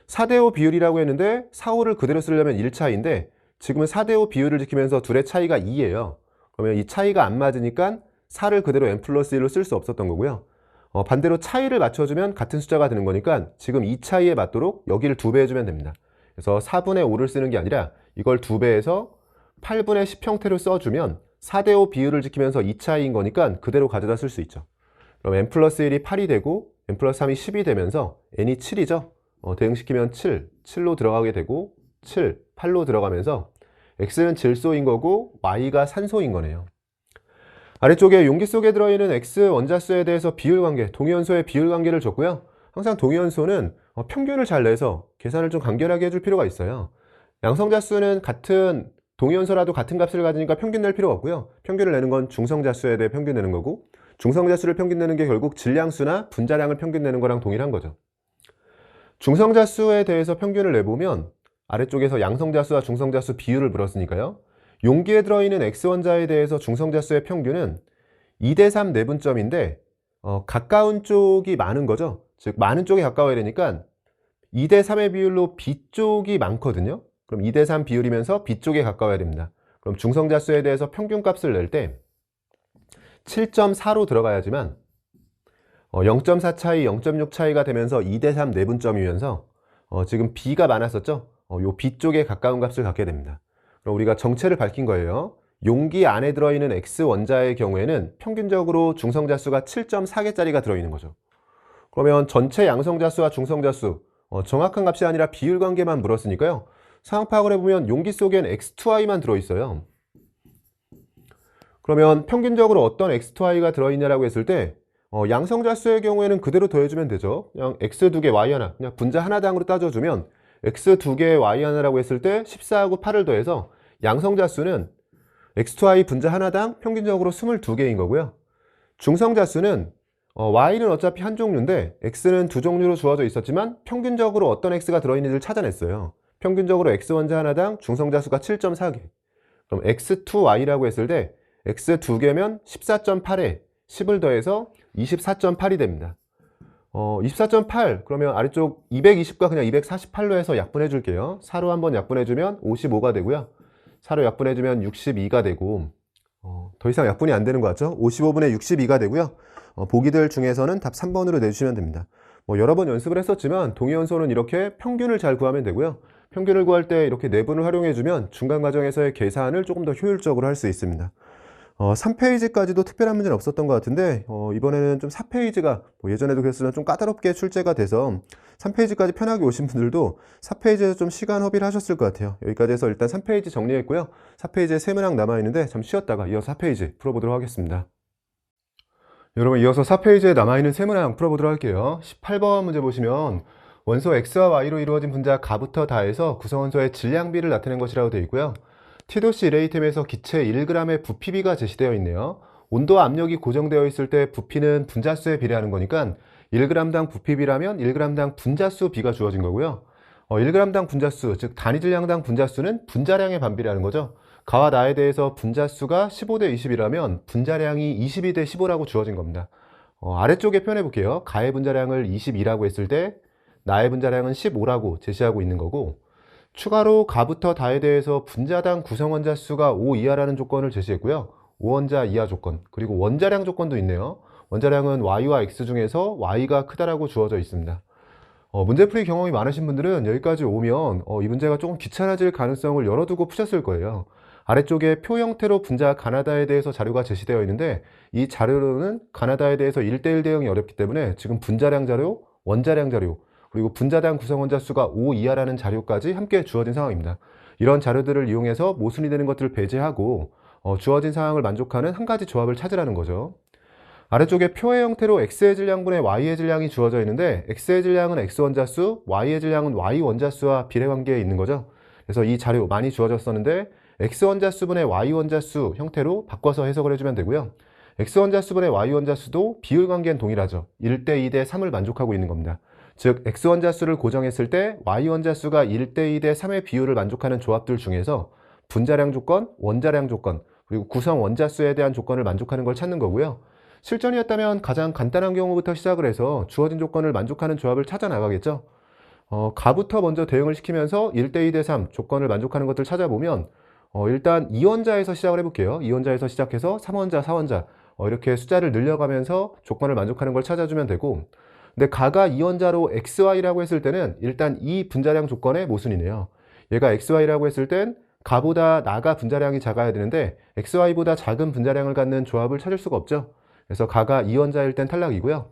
4대 5 비율이라고 했는데 4, 5를 그대로 쓰려면 1차인데 지금은 4대 5 비율을 지키면서 둘의 차이가 2예요. 그러면 이 차이가 안 맞으니까 4를 그대로 n 플러스 1로 쓸 수 없었던 거고요. 반대로 차이를 맞춰주면 같은 숫자가 되는 거니까 지금 이 차이에 맞도록 여기를 2배 해주면 됩니다. 그래서 4분의 5를 쓰는 게 아니라 이걸 2배해서 8분의 10 형태로 써주면 4대 5 비율을 지키면서 이 차이인 거니까 그대로 가져다 쓸 수 있죠. 그럼 n 플러스 1이 8이 되고 n 플러스 3이 10이 되면서 n이 7이죠. 대응시키면 7, 7로 들어가게 되고 7, 8로 들어가면서 X는 질소인 거고 Y가 산소인 거네요. 아래쪽에 용기 속에 들어있는 X 원자수에 대해서 비율 관계, 동위원소의 비율 관계를 줬고요. 항상 동위원소는 평균을 잘 내서 계산을 좀 간결하게 해줄 필요가 있어요. 양성자수는 같은 동위원소라도 같은 값을 가지니까 평균 낼 필요가 없고요. 평균을 내는 건 중성자수에 대해 평균 내는 거고 중성자수를 평균 내는 게 결국 질량수나 분자량을 평균 내는 거랑 동일한 거죠. 중성자수에 대해서 평균을 내보면 아래쪽에서 양성자수와 중성자수 비율을 물었으니까요. 용기에 들어있는 X원자에 대해서 중성자수의 평균은 2대 3 내분점인데 가까운 쪽이 많은 거죠. 즉 많은 쪽에 가까워야 되니까 2대 3의 비율로 B쪽이 많거든요. 그럼 2대 3 비율이면서 B쪽에 가까워야 됩니다. 그럼 중성자수에 대해서 평균값을 낼 때 7.4로 들어가야지만 0.4 차이, 0.6 차이가 되면서 2대 3 내분점이면서 지금 B가 많았었죠? 요 B쪽에 가까운 값을 갖게 됩니다. 그럼 우리가 정체를 밝힌 거예요. 용기 안에 들어있는 X원자의 경우에는 평균적으로 중성자수가 7.4개짜리가 들어있는 거죠. 그러면 전체 양성자수와 중성자수, 정확한 값이 아니라 비율 관계만 물었으니까요. 상황 파악을 해보면 용기 속엔 X2Y만 들어있어요. 그러면 평균적으로 어떤 X2Y가 들어있냐라고 했을 때 양성자수의 경우에는 그대로 더해주면 되죠. 그냥 X 2개, Y 하나, 그냥 분자 하나당으로 따져주면 X 2개, Y 하나라고 했을 때 14하고 8을 더해서 양성자수는 X2Y 분자 하나당 평균적으로 22개인 거고요. 중성자수는 Y는 어차피 한 종류인데 X는 두 종류로 주어져 있었지만 평균적으로 어떤 X가 들어있는지를 찾아냈어요. 평균적으로 X원자 하나당 중성자수가 7.4개. 그럼 X2Y라고 했을 때 X 2개면 14.8에 10을 더해서 24.8이 됩니다. 24.8 그러면 아래쪽 220과 그냥 248로 해서 약분해 줄게요. 4로 한번 약분해 주면 55가 되고요. 4로 약분해주면 62가 되고, 더 이상 약분이 안 되는 것 같죠? 55분의 62가 되고요. 보기들 중에서는 답 3번으로 내주시면 됩니다. 여러 번 연습을 했었지만 동의연소는 이렇게 평균을 잘 구하면 되고요. 평균을 구할 때 이렇게 내분을 활용해주면 중간 과정에서의 계산을 조금 더 효율적으로 할 수 있습니다. 3페이지까지도 특별한 문제는 없었던 것 같은데 이번에는 좀 4페이지가 예전에도 그랬으면 좀 까다롭게 출제가 돼서 3페이지까지 편하게 오신 분들도 4페이지에서 좀 시간 허비를 하셨을 것 같아요. 여기까지 해서 일단 3페이지 정리했고요. 4페이지에 세 문항 남아있는데 잠시 쉬었다가 이어서 4페이지 풀어보도록 하겠습니다. 여러분, 이어서 4페이지에 남아있는 세 문항 풀어보도록 할게요. 18번 문제 보시면 원소 x와 y로 이루어진 분자 가부터 다해서 구성원소의 질량비를 나타낸 것이라고 되어 있고요. T도씨 1A템에서 기체 1g의 부피비가 제시되어 있네요. 온도와 압력이 고정되어 있을 때 부피는 분자수에 비례하는 거니까 1g당 부피비라면 1g당 분자수 비가 주어진 거고요. 1g당 분자수, 즉 단위 질량당 분자수는 분자량에 반비례하는 거죠. 가와 나에 대해서 분자수가 15대 20이라면 분자량이 22대 15라고 주어진 겁니다. 아래쪽에 표현해 볼게요. 가의 분자량을 22라고 했을 때 나의 분자량은 15라고 제시하고 있는 거고, 추가로 가부터 다에 대해서 분자당 구성원자 수가 5 이하라는 조건을 제시했고요. 5원자 이하 조건, 그리고 원자량 조건도 있네요. 원자량은 y와 x 중에서 y가 크다라고 주어져 있습니다. 문제풀이 경험이 많으신 분들은 여기까지 오면 이 문제가 조금 귀찮아질 가능성을 열어두고 푸셨을 거예요. 아래쪽에 표 형태로 분자 가나다에 대해서 자료가 제시되어 있는데 이 자료로는 가나다에 대해서 1대1 대응이 어렵기 때문에 지금 분자량 자료, 원자량 자료, 그리고 분자당 구성원자 수가 5 이하라는 자료까지 함께 주어진 상황입니다. 이런 자료들을 이용해서 모순이 되는 것들을 배제하고 주어진 상황을 만족하는 한 가지 조합을 찾으라는 거죠. 아래쪽에 표의 형태로 x의 질량분의 y의 질량이 주어져 있는데 x의 질량은 x 원자수, y의 질량은 y 원자수와 비례관계에 있는 거죠. 그래서 이 자료 많이 주어졌었는데 x 원자수분의 y 원자수 형태로 바꿔서 해석을 해주면 되고요. x 원자수분의 y 원자수도 비율 관계는 동일하죠. 1대 2대 3을 만족하고 있는 겁니다. 즉 x 원자수를 고정했을 때 y 원자수가 1대 2대 3의 비율을 만족하는 조합들 중에서 분자량 조건, 원자량 조건, 그리고 구성 원자수에 대한 조건을 만족하는 걸 찾는 거고요. 실전이었다면 가장 간단한 경우부터 시작을 해서 주어진 조건을 만족하는 조합을 찾아 나가겠죠. 가부터 먼저 대응을 시키면서 1대 2대 3 조건을 만족하는 것들 찾아보면 일단 2원자에서 시작을 해볼게요. 2원자에서 시작해서 3원자, 4원자 이렇게 숫자를 늘려가면서 조건을 만족하는 걸 찾아주면 되고, 근데 가가 2원자로 xy라고 했을 때는 일단 이 분자량 조건의 모순이네요. 얘가 xy라고 했을 땐 가보다 나가 분자량이 작아야 되는데 xy보다 작은 분자량을 갖는 조합을 찾을 수가 없죠. 그래서 가가 2원자일 땐 탈락이고요.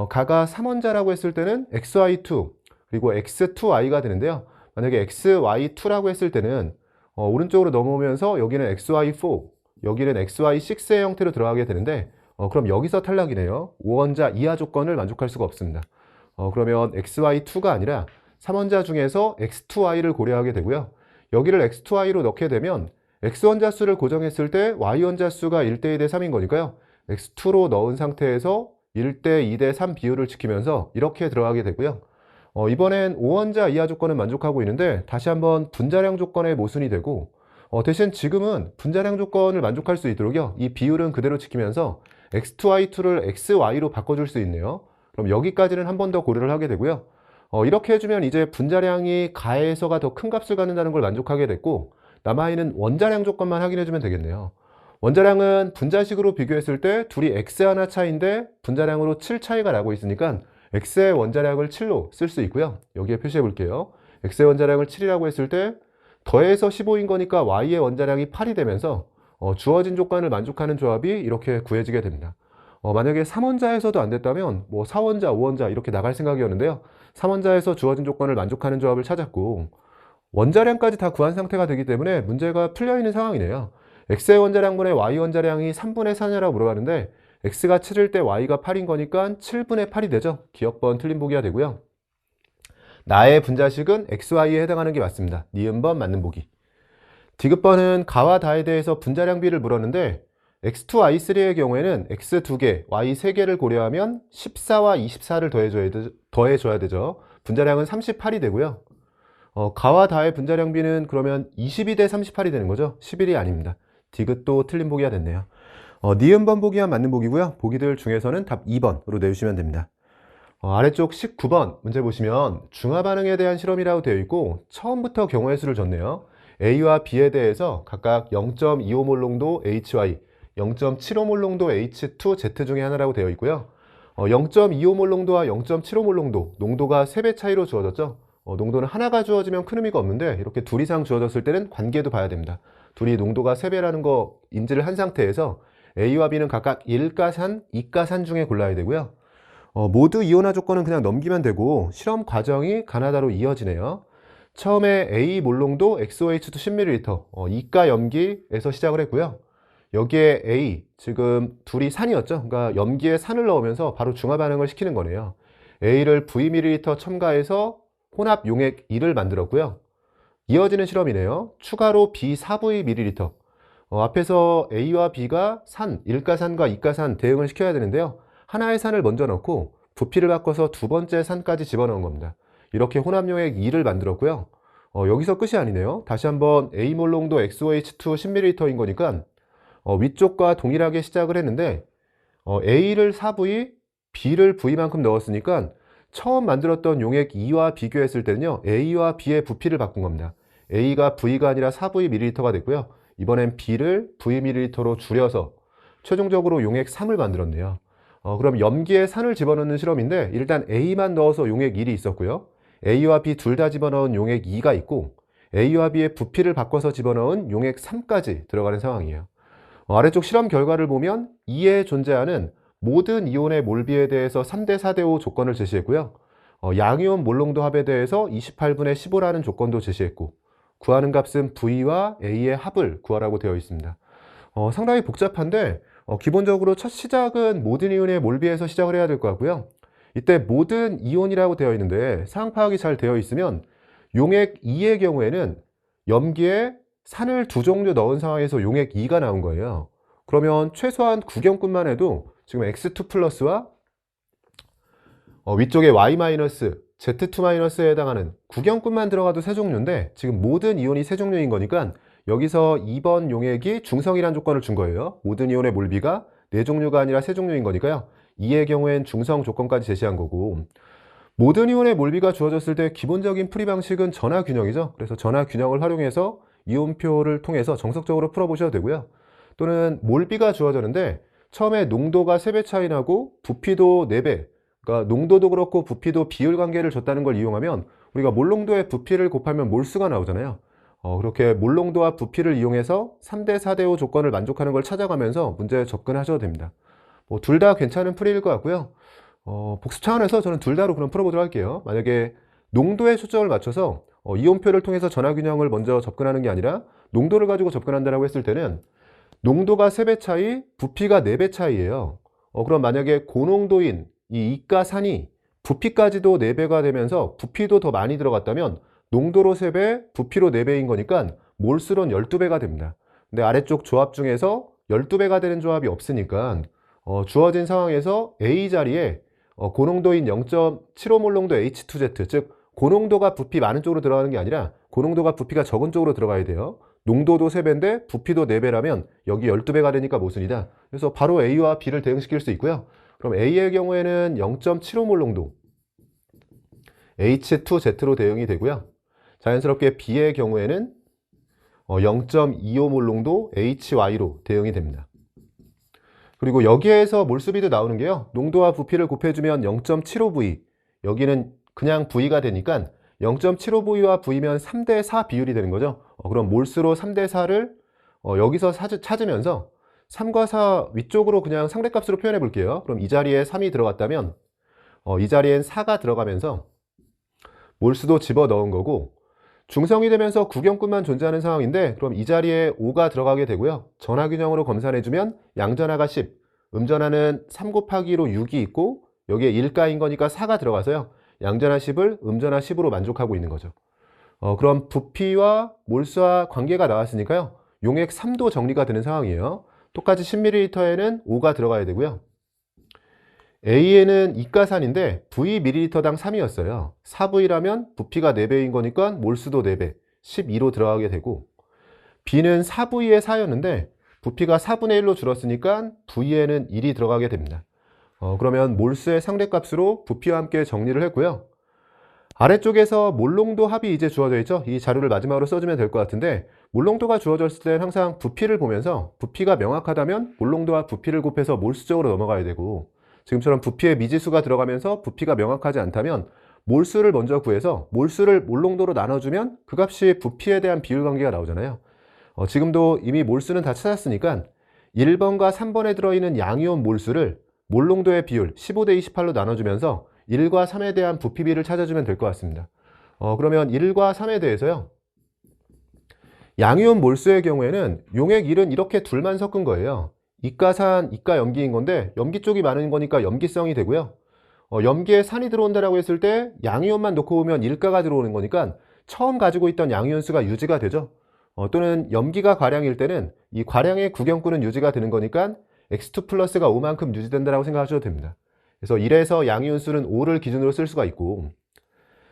가가 3원자라고 했을 때는 xy2 그리고 x2y가 되는데요. 만약에 xy2라고 했을 때는 오른쪽으로 넘어오면서 여기는 xy4, 여기는 xy6의 형태로 들어가게 되는데 그럼 여기서 탈락이네요. 5원자 이하 조건을 만족할 수가 없습니다. 그러면 xy2가 아니라 3원자 중에서 x2y를 고려하게 되고요. 여기를 x2y로 넣게 되면 x원자 수를 고정했을 때 y원자 수가 1대 2대 3인 거니까요. x2로 넣은 상태에서 1대 2대 3 비율을 지키면서 이렇게 들어가게 되고요. 이번엔 5원자 이하 조건은 만족하고 있는데 다시 한번 분자량 조건의 모순이 되고, 대신 지금은 분자량 조건을 만족할 수 있도록요. 이 비율은 그대로 지키면서 x2y2를 xy로 바꿔줄 수 있네요. 그럼 여기까지는 한 번 더 고려를 하게 되고요. 이렇게 해주면 이제 분자량이 가에서가 더 큰 값을 갖는다는 걸 만족하게 됐고, 남아있는 원자량 조건만 확인해주면 되겠네요. 원자량은 분자식으로 비교했을 때 둘이 x 하나 차이인데 분자량으로 7 차이가 나고 있으니까 x의 원자량을 7로 쓸 수 있고요. 여기에 표시해 볼게요. x의 원자량을 7이라고 했을 때 더해서 15인 거니까 y의 원자량이 8이 되면서 주어진 조건을 만족하는 조합이 이렇게 구해지게 됩니다. 만약에 3원자에서도 안 됐다면 4원자, 5원자 이렇게 나갈 생각이었는데요. 3원자에서 주어진 조건을 만족하는 조합을 찾았고 원자량까지 다 구한 상태가 되기 때문에 문제가 풀려있는 상황이네요. x의 원자량분의 y 원자량이 3분의 4냐라고 물어봤는데 x가 7일 때 y가 8인 거니까 7분의 8이 되죠. 기억번 틀린 보기가 되고요. 나의 분자식은 xy에 해당하는 게 맞습니다. 니은번 맞는 보기. 디귿번은 가와 다에 대해서 분자량비를 물었는데 x2, y3의 경우에는 x 2개, y 3개를 고려하면 14와 24를 더해줘야 되죠. 분자량은 38이 되고요. 가와 다의 분자량비는 그러면 22대 38이 되는 거죠. 11이 아닙니다. 디귿도 틀린 보기가 됐네요. 니은번 보기와 맞는 보기고요. 보기들 중에서는 답 2번으로 내주시면 됩니다. 아래쪽 19번 문제 보시면 중화 반응에 대한 실험이라고 되어 있고 처음부터 경우의 수를 줬네요. A와 B에 대해서 각각 0.25몰 농도 HY, 0.75몰 농도 H2Z 중에 하나라고 되어 있고요. 0.25몰 농도와 0.75몰 농도가 3배 차이로 주어졌죠. 농도는 하나가 주어지면 큰 의미가 없는데 이렇게 둘 이상 주어졌을 때는 관계도 봐야 됩니다. 둘이 농도가 3배라는 거 인지를 한 상태에서 A와 B는 각각 1가산, 2가산 중에 골라야 되고요. 모두 이온화 조건은 그냥 넘기면 되고 실험 과정이 가나다로 이어지네요. 처음에 A 몰농도 XOH2 10ml, 2가 염기에서 시작을 했고요. 여기에 A, 지금 둘이 산이었죠. 그러니까 염기에 산을 넣으면서 바로 중화 반응을 시키는 거네요. A를 Vml 첨가해서 혼합 용액 2를 만들었고요. 이어지는 실험이네요. 추가로 B 4Vml. 앞에서 A와 B가 산, 1가산과 2가산 대응을 시켜야 되는데요. 하나의 산을 먼저 넣고 부피를 바꿔서 두 번째 산까지 집어넣은 겁니다. 이렇게 혼합용액 2를 만들었고요. 여기서 끝이 아니네요. 다시 한번 A몰 농도 XOH2 10ml인 거니까 위쪽과 동일하게 시작을 했는데 A를 4V, B를 V만큼 넣었으니까 처음 만들었던 용액 2와 비교했을 때는요. A와 B의 부피를 바꾼 겁니다. A가 V가 아니라 4Vml가 됐고요. 이번엔 B를 Vml로 줄여서 최종적으로 용액 3을 만들었네요. 그럼 염기에 산을 집어넣는 실험인데 일단 A만 넣어서 용액 1이 있었고요. A와 B 둘 다 집어넣은 용액 2가 있고 A와 B의 부피를 바꿔서 집어넣은 용액 3까지 들어가는 상황이에요. 아래쪽 실험 결과를 보면 2에 존재하는 모든 이온의 몰비에 대해서 3대 4대 5 조건을 제시했고요. 양이온 몰농도 합에 대해서 28분의 15라는 조건도 제시했고 구하는 값은 V와 A의 합을 구하라고 되어 있습니다. 상당히 복잡한데 기본적으로 첫 시작은 모든 이온의 몰비에서 시작을 해야 될 것 같고요. 이때 모든 이온이라고 되어 있는데 상황 파악이 잘 되어 있으면 용액 2의 경우에는 염기에 산을 두 종류 넣은 상황에서 용액 2가 나온 거예요. 그러면 최소한 구경꾼만 해도 지금 X2 플러스와 위쪽에 Y-Z2-에 해당하는 구경꾼만 들어가도 세 종류인데 지금 모든 이온이 세 종류인 거니까 여기서 2번 용액이 중성이란 조건을 준 거예요. 모든 이온의 몰비가 네 종류가 아니라 세 종류인 거니까요. 2의 경우엔 중성 조건까지 제시한 거고 모든 이온의 몰비가 주어졌을 때 기본적인 풀이 방식은 전하균형이죠. 그래서 전하균형을 활용해서 이온표를 통해서 정석적으로 풀어보셔도 되고요. 또는 몰비가 주어졌는데 처음에 농도가 3배 차이 나고 부피도 4배, 그러니까 농도도 그렇고 부피도 비율 관계를 줬다는 걸 이용하면 우리가 몰농도의 부피를 곱하면 몰수가 나오잖아요. 그렇게 몰농도와 부피를 이용해서 3대 4대 5 조건을 만족하는 걸 찾아가면서 문제에 접근하셔도 됩니다. 둘 다 괜찮은 풀이일 것 같고요. 복습 차원에서 저는 둘 다로 그럼 풀어보도록 할게요. 만약에 농도에 초점을 맞춰서 이온표를 통해서 전하균형을 먼저 접근하는 게 아니라 농도를 가지고 접근한다고 했을 때는 농도가 3배 차이, 부피가 4배 차이예요. 그럼 만약에 고농도인 이 이가산이 부피까지도 4배가 되면서 부피도 더 많이 들어갔다면 농도로 3배, 부피로 4배인 거니까 몰수로는 12배가 됩니다. 근데 아래쪽 조합 중에서 12배가 되는 조합이 없으니까 주어진 상황에서 A 자리에 고농도인 0.75몰 농도 H2Z, 즉 고농도가 부피 많은 쪽으로 들어가는 게 아니라 고농도가 부피가 적은 쪽으로 들어가야 돼요. 농도도 3배인데 부피도 4배라면 여기 12배가 되니까 모순이다. 그래서 바로 A와 B를 대응시킬 수 있고요. 그럼 A의 경우에는 0.75몰 농도 H2Z로 대응이 되고요. 자연스럽게 B의 경우에는 0.25몰 농도 HY로 대응이 됩니다. 그리고 여기에서 몰수비도 나오는 게요. 농도와 부피를 곱해주면 0.75V, 여기는 그냥 V가 되니까 0.75V와 V면 3대 4 비율이 되는 거죠. 그럼 몰수로 3대 4를 여기서 찾으면서 3과 4 위쪽으로 그냥 상대값으로 표현해 볼게요. 그럼 이 자리에 3이 들어갔다면 이 자리엔 4가 들어가면서 몰수도 집어넣은 거고 중성이 되면서 구경꾼만 존재하는 상황인데 그럼 이 자리에 5가 들어가게 되고요. 전하균형으로 검산해주면 양전하가 10, 음전하는 3 곱하기로 6이 있고 여기에 1가인 거니까 4가 들어가서요. 양전하 10을 음전하 10으로 만족하고 있는 거죠. 그럼 부피와 몰수와 관계가 나왔으니까요. 용액 3도 정리가 되는 상황이에요. 똑같이 10ml에는 5가 들어가야 되고요. A에는 이가산인데 Vml당 3이었어요. 4V라면 부피가 4배인 거니까 몰수도 4배, 12로 들어가게 되고 B는 4V에 4였는데 부피가 4분의 1로 줄었으니까 V에는 1이 들어가게 됩니다. 그러면 몰수의 상대값으로 부피와 함께 정리를 했고요. 아래쪽에서 몰농도 합이 이제 주어져 있죠. 이 자료를 마지막으로 써주면 될 것 같은데, 몰농도가 주어졌을 때는 항상 부피를 보면서 부피가 명확하다면 몰농도와 부피를 곱해서 몰수적으로 넘어가야 되고, 지금처럼 부피에 미지수가 들어가면서 부피가 명확하지 않다면 몰수를 먼저 구해서 몰수를 몰농도로 나눠주면 그 값이 부피에 대한 비율 관계가 나오잖아요. 지금도 이미 몰수는 다 찾았으니까 1번과 3번에 들어있는 양이온 몰수를 몰농도의 비율 15대 28로 나눠주면서 1과 3에 대한 부피비를 찾아주면 될 것 같습니다. 그러면 1과 3에 대해서요. 양이온 몰수의 경우에는 용액 1은 이렇게 둘만 섞은 거예요. 이가산, 이가염기인 건데 염기 쪽이 많은 거니까 염기성이 되고요. 염기에 산이 들어온다라고 했을 때 양이온만 놓고 보면 일가가 들어오는 거니까 처음 가지고 있던 양이온 수가 유지가 되죠. 또는 염기가 과량일 때는 이 과량의 구경꾼은 유지가 되는 거니까 X2 플러스가 5만큼 유지된다고 생각하셔도 됩니다. 그래서 1에서 양이온 수는 5를 기준으로 쓸 수가 있고,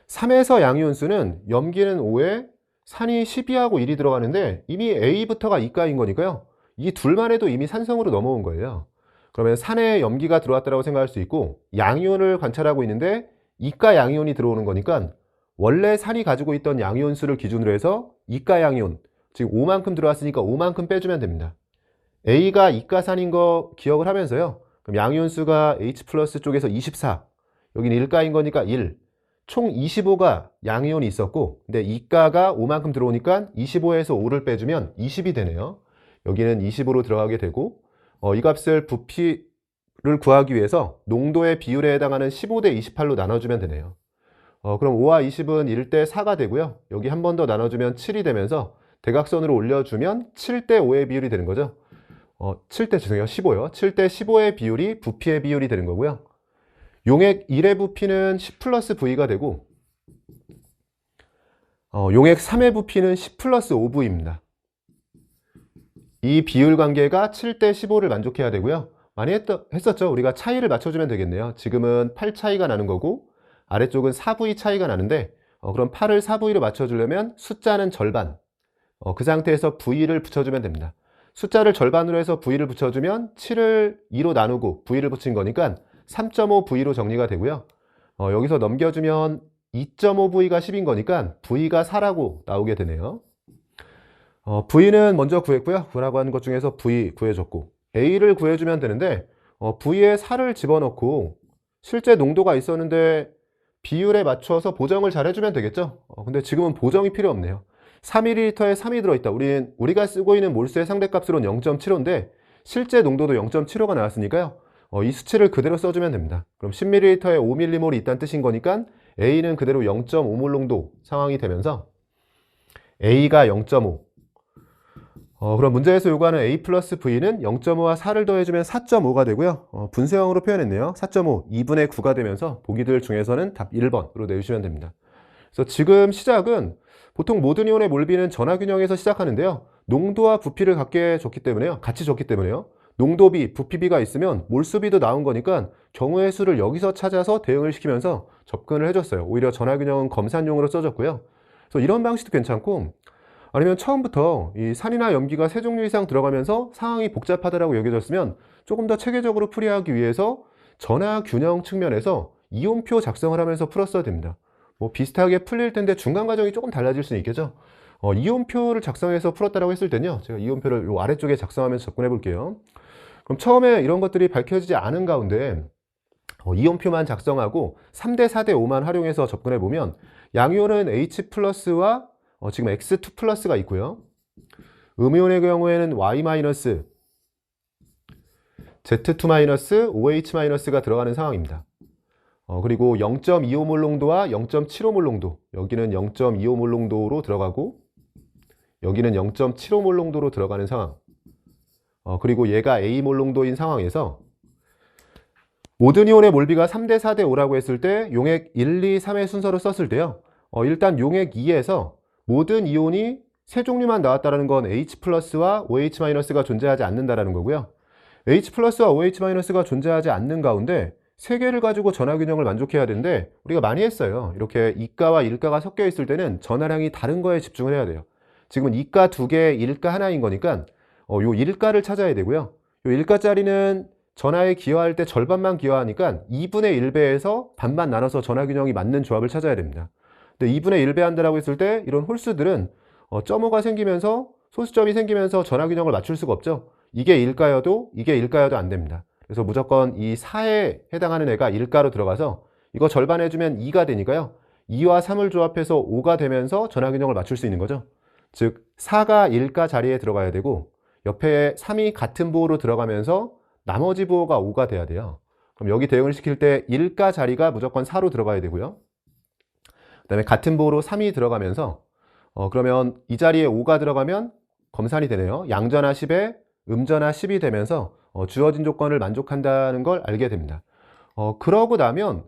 3에서 양이온 수는 염기는 5에 산이 12하고 1이 들어가는데 이미 A부터가 이가인 거니까요. 이 둘만 해도 이미 산성으로 넘어온 거예요. 그러면 산에 염기가 들어왔다고 생각할 수 있고, 양이온을 관찰하고 있는데 이가 양이온이 들어오는 거니까 원래 산이 가지고 있던 양이온 수를 기준으로 해서 이가 양이온, 지금 5만큼 들어왔으니까 5만큼 빼주면 됩니다. A가 이가산인 거 기억을 하면서요. 그럼 양이온 수가 H 플러스 쪽에서 24, 여기는 일가인 거니까 1, 총 25가 양이온이 있었고, 근데 이가가 5만큼 들어오니까 25에서 5를 빼주면 20이 되네요. 여기는 20으로 들어가게 되고, 이 값을 부피를 구하기 위해서 농도의 비율에 해당하는 15대 28로 나눠주면 되네요. 그럼 5와 20은 1대 4가 되고요. 여기 한 번 더 나눠주면 7이 되면서 대각선으로 올려주면 7대 5의 비율이 되는 거죠. 7대 죄송해요. 15요. 7대 15의 비율이 부피의 비율이 되는 거고요. 용액 1의 부피는 10 플러스 V가 되고, 용액 3의 부피는 10 플러스 5V입니다. 이 비율 관계가 7대 15를 만족해야 되고요. 많이 했었죠. 우리가 차이를 맞춰주면 되겠네요. 지금은 8 차이가 나는 거고 아래쪽은 4V 차이가 나는데, 그럼 8을 4V로 맞춰주려면 숫자는 절반, 그 상태에서 V를 붙여주면 됩니다. 숫자를 절반으로 해서 V를 붙여주면 7을 2로 나누고 V를 붙인 거니까 3.5V로 정리가 되고요. 여기서 넘겨주면 2.5V가 10인 거니까 V가 4라고 나오게 되네요. V는 먼저 구했고요. 구라고 하는 것 중에서 V 구해줬고, A를 구해주면 되는데, V에 4를 집어넣고 실제 농도가 있었는데 비율에 맞춰서 보정을 잘 해주면 되겠죠. 근데 지금은 보정이 필요 없네요. 3ml에 3이 들어있다. 우리가 쓰고 있는 몰수의 상대값으로는 0.75인데 실제 농도도 0.75가 나왔으니까요. 이 수치를 그대로 써주면 됩니다. 그럼 10ml에 5mm몰이 있다는 뜻인 거니까 A는 그대로 0.5몰 농도 상황이 되면서 A가 0.5. 그럼 문제에서 요구하는 A 플러스 V는 0.5와 4를 더해주면 4.5가 되고요. 분수형으로 표현했네요. 4.5, 2분의 9가 되면서 보기들 중에서는 답 1번으로 내주시면 됩니다. 그래서 지금 시작은 보통 모든 이온의 몰비는 전화균형에서 시작하는데요. 농도와 부피를 같이 줬기 때문에요. 농도비, 부피비가 있으면 몰수비도 나온 거니까 경우의 수를 여기서 찾아서 대응을 시키면서 접근을 해줬어요. 오히려 전화균형은 검산용으로 써졌고요. 그래서 이런 방식도 괜찮고, 아니면 처음부터 이 산이나 염기가 세 종류 이상 들어가면서 상황이 복잡하다고 여겨졌으면 조금 더 체계적으로 풀이하기 위해서 전화균형 측면에서 이온표 작성을 하면서 풀었어야 됩니다. 뭐 비슷하게 풀릴 텐데 중간 과정이 조금 달라질 수는 있겠죠. 이온표를 작성해서 풀었다라고 했을 때는요, 제가 이온표를 요 아래쪽에 작성하면서 접근해 볼게요. 그럼 처음에 이런 것들이 밝혀지지 않은 가운데 이온표만 작성하고 3대 4대 5만 활용해서 접근해 보면 양이온은 H 플러스와 지금 X2 플러스가 있고요. 음이온의 경우에는 Y 마이너스, Z2 마이너스, OH 마이너스가 들어가는 상황입니다. 그리고 0.25몰 농도와 0.75몰 농도, 여기는 0.25몰 농도로 들어가고 여기는 0.75몰 농도로 들어가는 상황. 그리고 얘가 A몰 농도인 상황에서 모든 이온의 몰비가 3대 4대 5라고 했을 때 용액 1, 2, 3의 순서로 썼을 때요. 일단 용액 2에서 모든 이온이 세 종류만 나왔다는 건 H 플러스와 OH 마이너스가 존재하지 않는다는 거고요. H 플러스와 OH 마이너스가 존재하지 않는 가운데 세 개를 가지고 전하균형을 만족해야 되는데 우리가 많이 했어요. 이렇게 이가와 일가가 섞여 있을 때는 전하량이 다른 거에 집중을 해야 돼요. 지금은 이가 두 개, 일가 하나인 거니까 요 일가를 찾아야 되고요. 요 일가짜리는 전하에 기여할 때 절반만 기여하니까 2분의 1배에서 반반 나눠서 전하 균형이 맞는 조합을 찾아야 됩니다. 근데 2분의 1배 한다라고 했을 때 이런 홀수들은 점호가 생기면서 소수점이 생기면서 전하 균형을 맞출 수가 없죠. 이게 1가여도 이게 1가여도 안 됩니다. 그래서 무조건 이 4에 해당하는 애가 1가로 들어가서 이거 절반해주면 2가 되니까요. 2와 3을 조합해서 5가 되면서 전하 균형을 맞출 수 있는 거죠. 즉 4가 1가 자리에 들어가야 되고 옆에 3이 같은 부호로 들어가면서 나머지 부호가 5가 돼야 돼요. 그럼 여기 대응을 시킬 때 1가 자리가 무조건 4로 들어가야 되고요. 그 다음에 같은 부호로 3이 들어가면서 그러면 이 자리에 5가 들어가면 검산이 되네요. 양전하 10에 음전하 10이 되면서 주어진 조건을 만족한다는 걸 알게 됩니다. 그러고 나면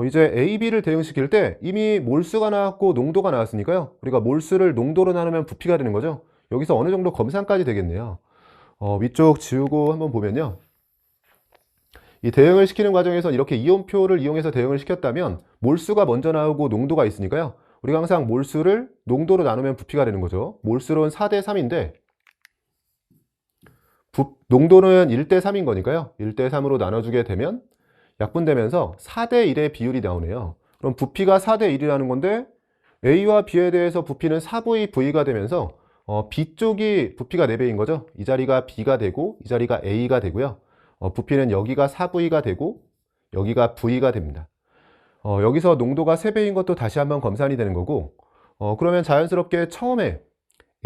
이제 A, B를 대응시킬 때 이미 몰수가 나왔고 농도가 나왔으니까요. 우리가 몰수를 농도로 나누면 부피가 되는 거죠. 여기서 어느 정도 검산까지 되겠네요. 위쪽 지우고 한번 보면요. 이 대응을 시키는 과정에서 이렇게 이온표를 이용해서 대응을 시켰다면 몰수가 먼저 나오고 농도가 있으니까요. 우리가 항상 몰수를 농도로 나누면 부피가 되는 거죠. 몰수로는 4대 3인데 농도는 1대 3인 거니까요. 1대 3으로 나눠주게 되면 약분되면서 4대 1의 비율이 나오네요. 그럼 부피가 4대 1이라는 건데 A와 B에 대해서 부피는 4V, V가 되면서 B 쪽이 부피가 4배인 거죠. 이 자리가 B가 되고 이 자리가 A가 되고요. 부피는 여기가 4V가 되고 여기가 V가 됩니다. 여기서 농도가 3배인 것도 다시 한번 검산이 되는 거고 그러면 자연스럽게 처음에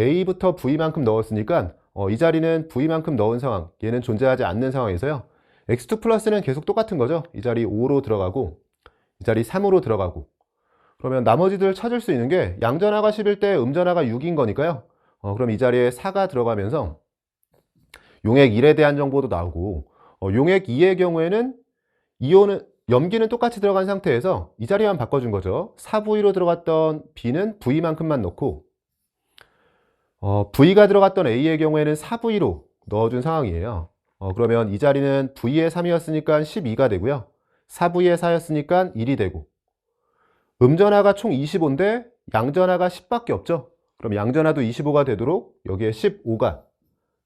A부터 V만큼 넣었으니까 이 자리는 V만큼 넣은 상황, 얘는 존재하지 않는 상황에서요. X2 플러스는 계속 똑같은 거죠. 이 자리 5로 들어가고 이 자리 3으로 들어가고 그러면 나머지들 찾을 수 있는 게 양전하가 10일 때 음전하가 6인 거니까요. 그럼 이 자리에 4가 들어가면서 용액 1에 대한 정보도 나오고 용액 2의 경우에는 이온은 염기는 똑같이 들어간 상태에서 이 자리만 바꿔준 거죠. 4V로 들어갔던 B는 V만큼만 넣고 V가 들어갔던 A의 경우에는 4V로 넣어준 상황이에요. 그러면 이 자리는 V의 3이었으니까 12가 되고요. 4V의 4였으니까 1이 되고 음전하가 총 25인데 양전하가 10밖에 없죠. 그럼 양전하도 25가 되도록 여기에 15가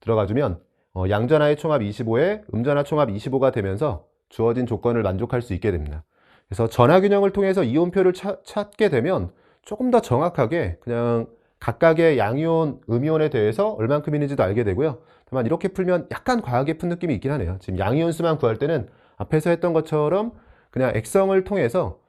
들어가주면 양전하의 총합 25에 음전하 총합 25가 되면서 주어진 조건을 만족할 수 있게 됩니다. 그래서 전하균형을 통해서 이온표를 찾게 되면 조금 더 정확하게 그냥 각각의 양이온, 음이온에 대해서 얼만큼이는지도 알게 되고요. 다만 이렇게 풀면 약간 과하게 푼 느낌이 있긴 하네요. 지금 양이온 수만 구할 때는 앞에서 했던 것처럼 그냥 액성을 통해서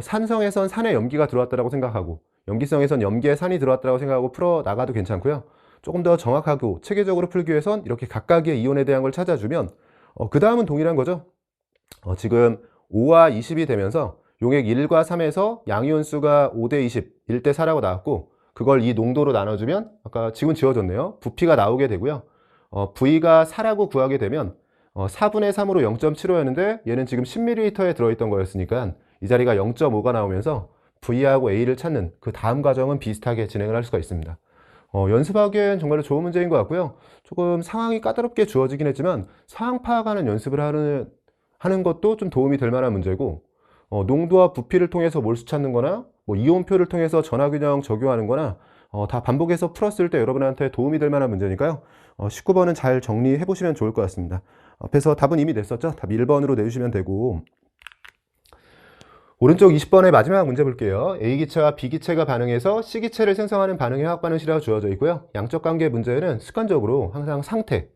산성에선 산의 염기가 들어왔다고 생각하고 염기성에선 염기에 산이 들어왔다고 생각하고 풀어나가도 괜찮고요. 조금 더 정확하고 체계적으로 풀기 위해선 이렇게 각각의 이온에 대한 걸 찾아주면 그 다음은 동일한 거죠. 지금 5와 20이 되면서 용액 1과 3에서 양이온 수가 5대 20, 1대 4라고 나왔고 그걸 이 농도로 나눠주면 아까 지금 지워졌네요. 부피가 나오게 되고요. V가 4라고 구하게 되면 4분의 3으로 0.75였는데 얘는 지금 10ml에 들어있던 거였으니까 이 자리가 0.5가 나오면서 V하고 A를 찾는 그 다음 과정은 비슷하게 진행을 할 수가 있습니다. 연습하기엔 정말로 좋은 문제인 것 같고요. 조금 상황이 까다롭게 주어지긴 했지만 상황 파악하는 연습을 하는 것도 좀 도움이 될 만한 문제고 농도와 부피를 통해서 몰수 찾는 거나 뭐 이온표를 통해서 전하균형 적용하는 거나 다 반복해서 풀었을 때 여러분한테 도움이 될 만한 문제니까요. 19번은 잘 정리해 보시면 좋을 것 같습니다. 앞에서 답은 이미 냈었죠? 답 1번으로 내주시면 되고 오른쪽 20번의 마지막 문제 볼게요. A기체와 B기체가 반응해서 C기체를 생성하는 반응의 화학 반응식이라고 주어져 있고요. 양적 관계 문제는 습관적으로 항상 상태,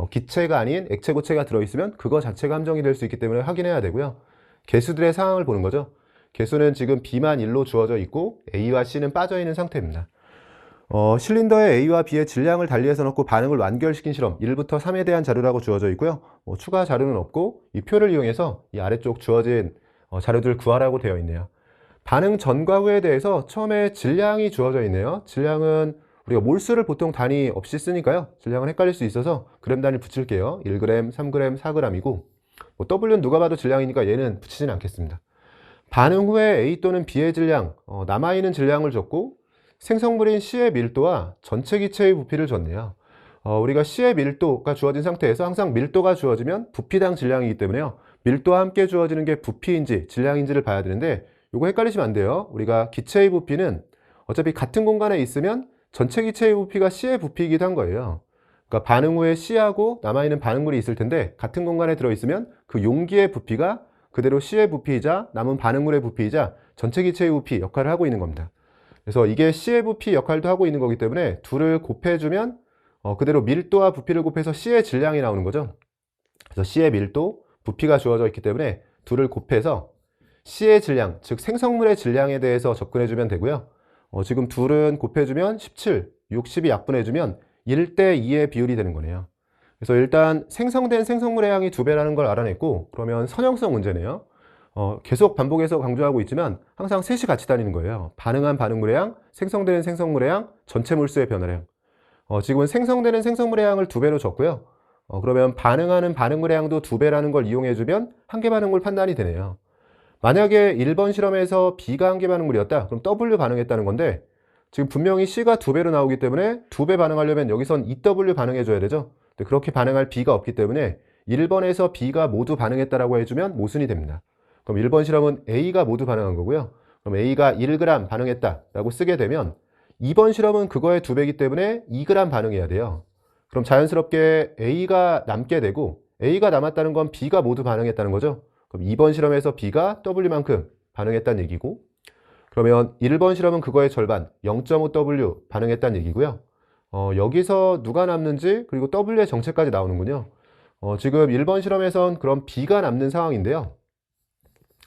기체가 아닌 액체 고체가 들어있으면 그거 자체가 함정이 될 수 있기 때문에 확인해야 되고요. 개수들의 상황을 보는 거죠. 개수는 지금 B만 1로 주어져 있고 A와 C는 빠져 있는 상태입니다. 실린더에 A와 B의 질량을 달리해서 넣고 반응을 완결시킨 실험 1부터 3에 대한 자료라고 주어져 있고요. 추가 자료는 없고 이 표를 이용해서 이 아래쪽 주어진 자료들 구하라고 되어 있네요. 반응 전과 후에 대해서 처음에 질량이 주어져 있네요. 질량은 우리가 몰수를 보통 단위 없이 쓰니까요. 질량은 헷갈릴 수 있어서 그램 단위 붙일게요. 1g, 3g, 4g이고 W는 누가 봐도 질량이니까 얘는 붙이진 않겠습니다. 반응 후에 A 또는 B의 질량, 남아있는 질량을 줬고 생성물인 C의 밀도와 전체 기체의 부피를 줬네요. 우리가 C의 밀도가 주어진 상태에서 항상 밀도가 주어지면 부피당 질량이기 때문에요. 밀도와 함께 주어지는 게 부피인지 질량인지를 봐야 되는데 이거 헷갈리시면 안 돼요. 우리가 기체의 부피는 어차피 같은 공간에 있으면 전체 기체의 부피가 C의 부피이기도 한 거예요. 그러니까 반응 후에 C하고 남아있는 반응물이 있을 텐데 같은 공간에 들어있으면 그 용기의 부피가 그대로 C의 부피이자 남은 반응물의 부피이자 전체 기체의 부피 역할을 하고 있는 겁니다. 그래서 이게 C의 부피 역할도 하고 있는 거기 때문에 둘을 곱해주면 그대로 밀도와 부피를 곱해서 C의 질량이 나오는 거죠. 그래서 C의 밀도, 부피가 주어져 있기 때문에 둘을 곱해서 C의 질량, 즉 생성물의 질량에 대해서 접근해주면 되고요. 지금 둘은 곱해주면 17, 60이 약분해주면 1대 2의 비율이 되는 거네요. 그래서 일단 생성된 생성물의 양이 2배라는 걸 알아냈고, 그러면 선형성 문제네요. 계속 반복해서 강조하고 있지만 항상 셋이 같이 다니는 거예요. 반응한 반응물의 양, 생성되는 생성물의 양, 전체 물수의 변화량. 지금은 생성되는 생성물의 양을 2배로 줬고요. 그러면 반응하는 반응물의 양도 2배라는 걸 이용해주면 한계 반응물 판단이 되네요. 만약에 1번 실험에서 B가 한계 반응물이었다. 그럼 W 반응했다는 건데 지금 분명히 C가 2배로 나오기 때문에 2배 반응하려면 여기선 EW 반응해줘야 되죠. 근데 그렇게 반응할 B가 없기 때문에 1번에서 B가 모두 반응했다라고 해주면 모순이 됩니다. 그럼 1번 실험은 A가 모두 반응한 거고요. 그럼 A가 1g 반응했다라고 쓰게 되면 2번 실험은 그거의 2배이기 때문에 2g 반응해야 돼요. 그럼 자연스럽게 A가 남게 되고 A가 남았다는 건 B가 모두 반응했다는 거죠. 그럼 2번 실험에서 B가 W만큼 반응했다는 얘기고 그러면 1번 실험은 그거의 절반 0.5W 반응했다는 얘기고요. 여기서 누가 남는지 그리고 W의 정체까지 나오는군요. 지금 1번 실험에선 그럼 B가 남는 상황인데요.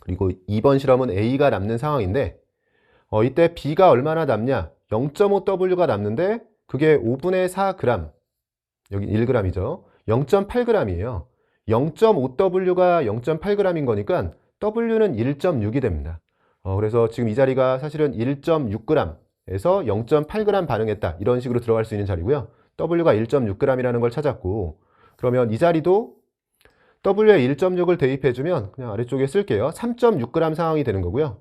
그리고 2번 실험은 A가 남는 상황인데 이때 B가 얼마나 남냐? 0.5W가 남는데 그게 5분의 4g 여기 1g이죠. 0.8g이에요. 0.5W가 0.8g인 거니까 W는 1.6이 됩니다. 그래서 지금 이 자리가 사실은 1.6g에서 0.8g 반응했다. 이런 식으로 들어갈 수 있는 자리고요. W가 1.6g이라는 걸 찾았고 그러면 이 자리도 W에 1.6을 대입해주면 그냥 아래쪽에 쓸게요. 3.6g 상황이 되는 거고요.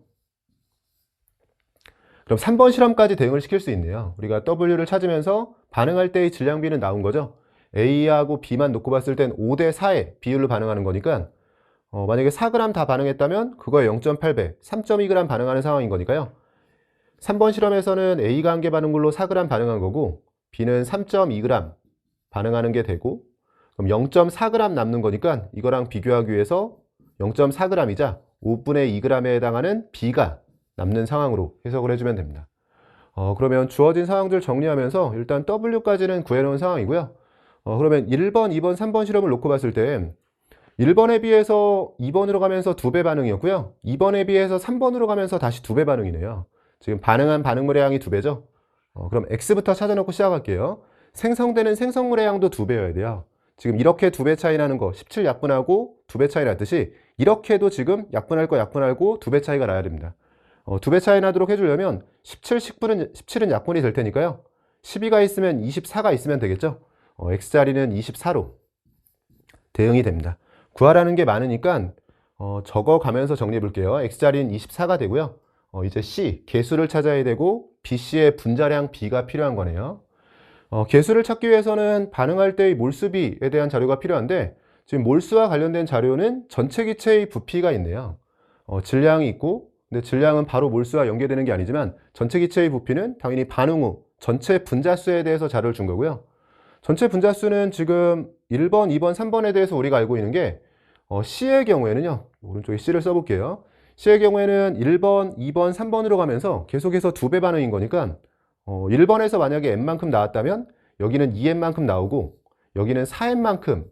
그럼 3번 실험까지 대응을 시킬 수 있네요. 우리가 W를 찾으면서 반응할 때의 질량비는 나온 거죠. A하고 B만 놓고 봤을 땐 5대 4의 비율로 반응하는 거니까 만약에 4g 다 반응했다면 그거의 0.8배, 3.2g 반응하는 상황인 거니까요. 3번 실험에서는 A가 한계 반응물로 4g 반응한 거고 B는 3.2g 반응하는 게 되고 그럼 0.4g 남는 거니까 이거랑 비교하기 위해서 0.4g이자 5분의 2g에 해당하는 B가 남는 상황으로 해석을 해주면 됩니다. 그러면 주어진 상황들 정리하면서 일단 W까지는 구해놓은 상황이고요. 그러면 1번, 2번, 3번 실험을 놓고 봤을 때 1번에 비해서 2번으로 가면서 2배 반응이었고요. 2번에 비해서 3번으로 가면서 다시 2배 반응이네요. 지금 반응한 반응물의 양이 2배죠. 그럼 X부터 찾아놓고 시작할게요. 생성되는 생성물의 양도 2배여야 돼요. 지금 이렇게 2배 차이 나는 거 17 약분하고 2배 차이 났듯이 이렇게도 지금 약분할 거 약분하고 2배 차이가 나야 됩니다. 2배 차이 나도록 해주려면 17은 약분이 될 테니까요. 12가 있으면 24가 있으면 되겠죠. X자리는 24로 대응이 됩니다. 구하라는 게 많으니까 적어가면서 정리해 볼게요. X자리는 24가 되고요. 이제 C, 개수를 찾아야 되고 BC의 분자량 B가 필요한 거네요. 개수를 찾기 위해서는 반응할 때의 몰수비에 대한 자료가 필요한데 지금 몰수와 관련된 자료는 전체 기체의 부피가 있네요. 질량이 있고 근데 질량은 바로 몰수와 연계되는 게 아니지만 전체 기체의 부피는 당연히 반응 후 전체 분자수에 대해서 자료를 준 거고요. 전체 분자수는 지금 1번, 2번, 3번에 대해서 우리가 알고 있는 게 C의 경우에는요. 오른쪽에 C를 써볼게요. C의 경우에는 1번, 2번, 3번으로 가면서 계속해서 2배 반응인 거니까 1번에서 만약에 N만큼 나왔다면 여기는 2N만큼 나오고 여기는 4N만큼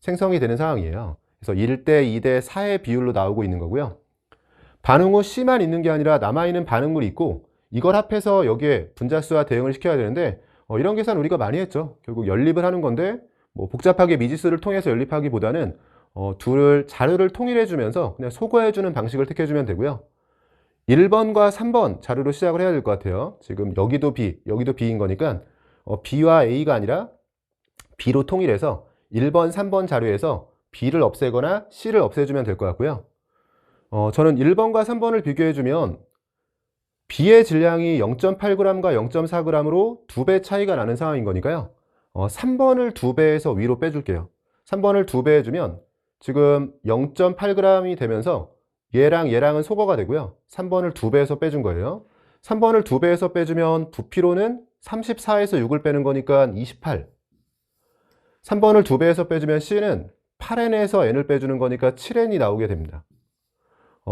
생성이 되는 상황이에요. 그래서 1대 2대 4의 비율로 나오고 있는 거고요. 반응 후 C만 있는 게 아니라 남아있는 반응물이 있고 이걸 합해서 여기에 분자수와 대응을 시켜야 되는데 이런 계산 우리가 많이 했죠. 결국 연립을 하는 건데 뭐 복잡하게 미지수를 통해서 연립하기보다는 둘을 자료를 통일해 주면서 그냥 소거해 주는 방식을 택해주면 되고요. 1번과 3번 자료로 시작을 해야 될 것 같아요. 지금 여기도 B, 여기도 B인 거니까 B와 A가 아니라 B로 통일해서 1번, 3번 자료에서 B를 없애거나 C를 없애주면 될 것 같고요. 저는 1번과 3번을 비교해주면 B의 질량이 0.8g과 0.4g으로 2배 차이가 나는 상황인 거니까요. 3번을 2배에서 위로 빼줄게요. 3번을 2배 해주면 지금 0.8g이 되면서 얘랑 얘랑은 소거가 되고요. 3번을 2배에서 빼준 거예요. 3번을 2배에서 빼주면 부피로는 34에서 6을 빼는 거니까 28. 3번을 2배에서 빼주면 C는 8n에서 n을 빼주는 거니까 7n이 나오게 됩니다.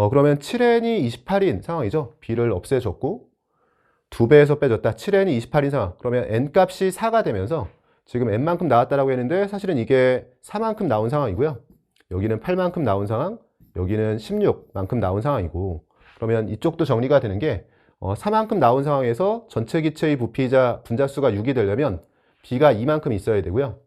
그러면 7n이 28인 상황이죠. B를 없애줬고 2배에서 빼줬다. 7n이 28인 상황. 그러면 n값이 4가 되면서 지금 n만큼 나왔다라고 했는데 사실은 이게 4만큼 나온 상황이고요. 여기는 8만큼 나온 상황, 여기는 16만큼 나온 상황이고, 그러면 이쪽도 정리가 되는 게 4만큼 나온 상황에서 전체 기체의 부피이자 분자수가 6이 되려면 B가 2만큼 있어야 되고요.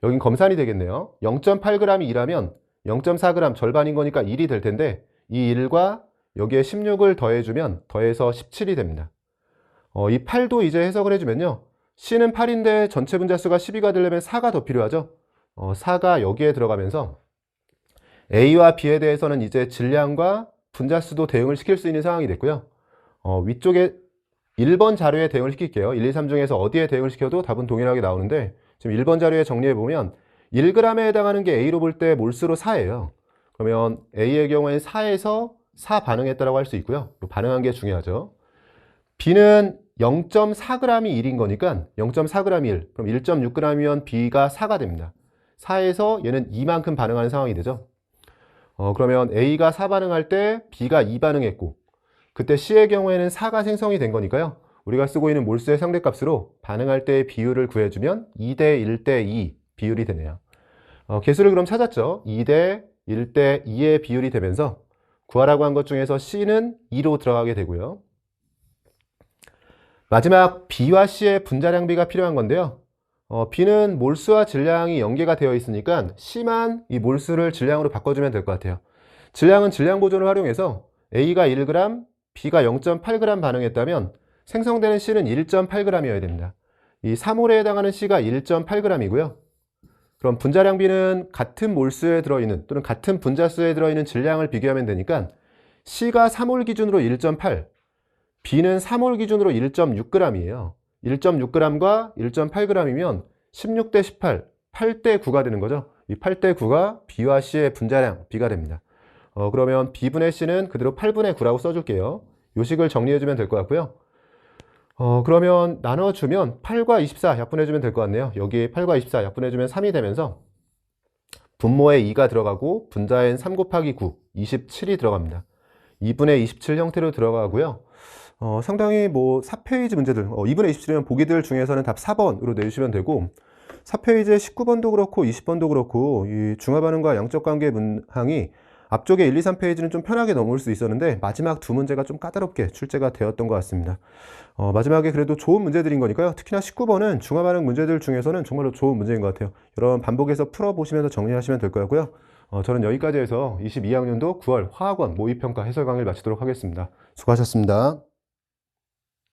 여긴 검산이 되겠네요. 0.8g이 2라면 0.4g 절반인 거니까 1이 될 텐데 이 1과 여기에 16을 더해주면 더해서 17이 됩니다. 이 8도 이제 해석을 해주면요. C는 8인데 전체 분자수가 12가 되려면 4가 더 필요하죠. 4가 여기에 들어가면서 A와 B에 대해서는 이제 질량과 분자수도 대응을 시킬 수 있는 상황이 됐고요. 위쪽에 1번 자료에 대응을 시킬게요. 1, 2, 3 중에서 어디에 대응을 시켜도 답은 동일하게 나오는데 지금 1번 자료에 정리해보면 1g에 해당하는 게 A로 볼 때 몰수로 4예요. 그러면 A의 경우에는 4에서 4 반응했다고 할 수 있고요. 반응한 게 중요하죠. B는 0.4g이 1인 거니까 0.4g이 1. 그럼 1.6g이면 B가 4가 됩니다. 4에서 얘는 2만큼 반응하는 상황이 되죠. 그러면 A가 4 반응할 때 B가 2 반응했고 그때 C의 경우에는 4가 생성이 된 거니까요. 우리가 쓰고 있는 몰수의 상대값으로 반응할 때의 비율을 구해주면 2대 1대 2 비율이 되네요. 개수를 그럼 찾았죠. 2대 1대 2의 비율이 되면서 구하라고 한 것 중에서 C는 2로 들어가게 되고요. 마지막 B와 C의 분자량비가 필요한 건데요. B는 몰수와 질량이 연계가 되어 있으니까 C만 이 몰수를 질량으로 바꿔주면 될 것 같아요. 질량은 질량 보존을 활용해서 A가 1g, B가 0.8g 반응했다면 생성되는 C는 1.8g이어야 됩니다. 이 3몰에 해당하는 C가 1.8g이고요. 그럼 분자량비는 같은 몰수에 들어있는 또는 같은 분자수에 들어있는 질량을 비교하면 되니까 C가 3몰 기준으로 1.8, B는 3몰 기준으로 1.6g이에요. 1.6g과 1.8g이면 16대 18, 8대 9가 되는 거죠. 이 8대 9가 B와 C의 분자량 B가 됩니다. 그러면 B분의 C는 그대로 8분의 9라고 써줄게요. 요식을 정리해주면 될 것 같고요. 그러면 나눠주면 8과 24 약분해주면 될 것 같네요. 여기 8과 24 약분해주면 3이 되면서 분모에 2가 들어가고 분자엔 3 곱하기 9, 27이 들어갑니다. 2분의 27 형태로 들어가고요. 상당히 4페이지 문제들, 2분의 27이면 보기들 중에서는 답 4번으로 내주시면 되고 4페이지에 19번도 그렇고 20번도 그렇고 이 중화반응과 양적관계 문항이 앞쪽에 1, 2, 3페이지는 좀 편하게 넘어올 수 있었는데 마지막 두 문제가 좀 까다롭게 출제가 되었던 것 같습니다. 마지막에 그래도 좋은 문제들인 거니까요. 특히나 19번은 중화반응 문제들 중에서는 정말로 좋은 문제인 것 같아요. 여러분 반복해서 풀어보시면서 정리하시면 될 것 같고요. 저는 여기까지 해서 22학년도 9월 화학원 모의평가 해설 강의를 마치도록 하겠습니다. 수고하셨습니다.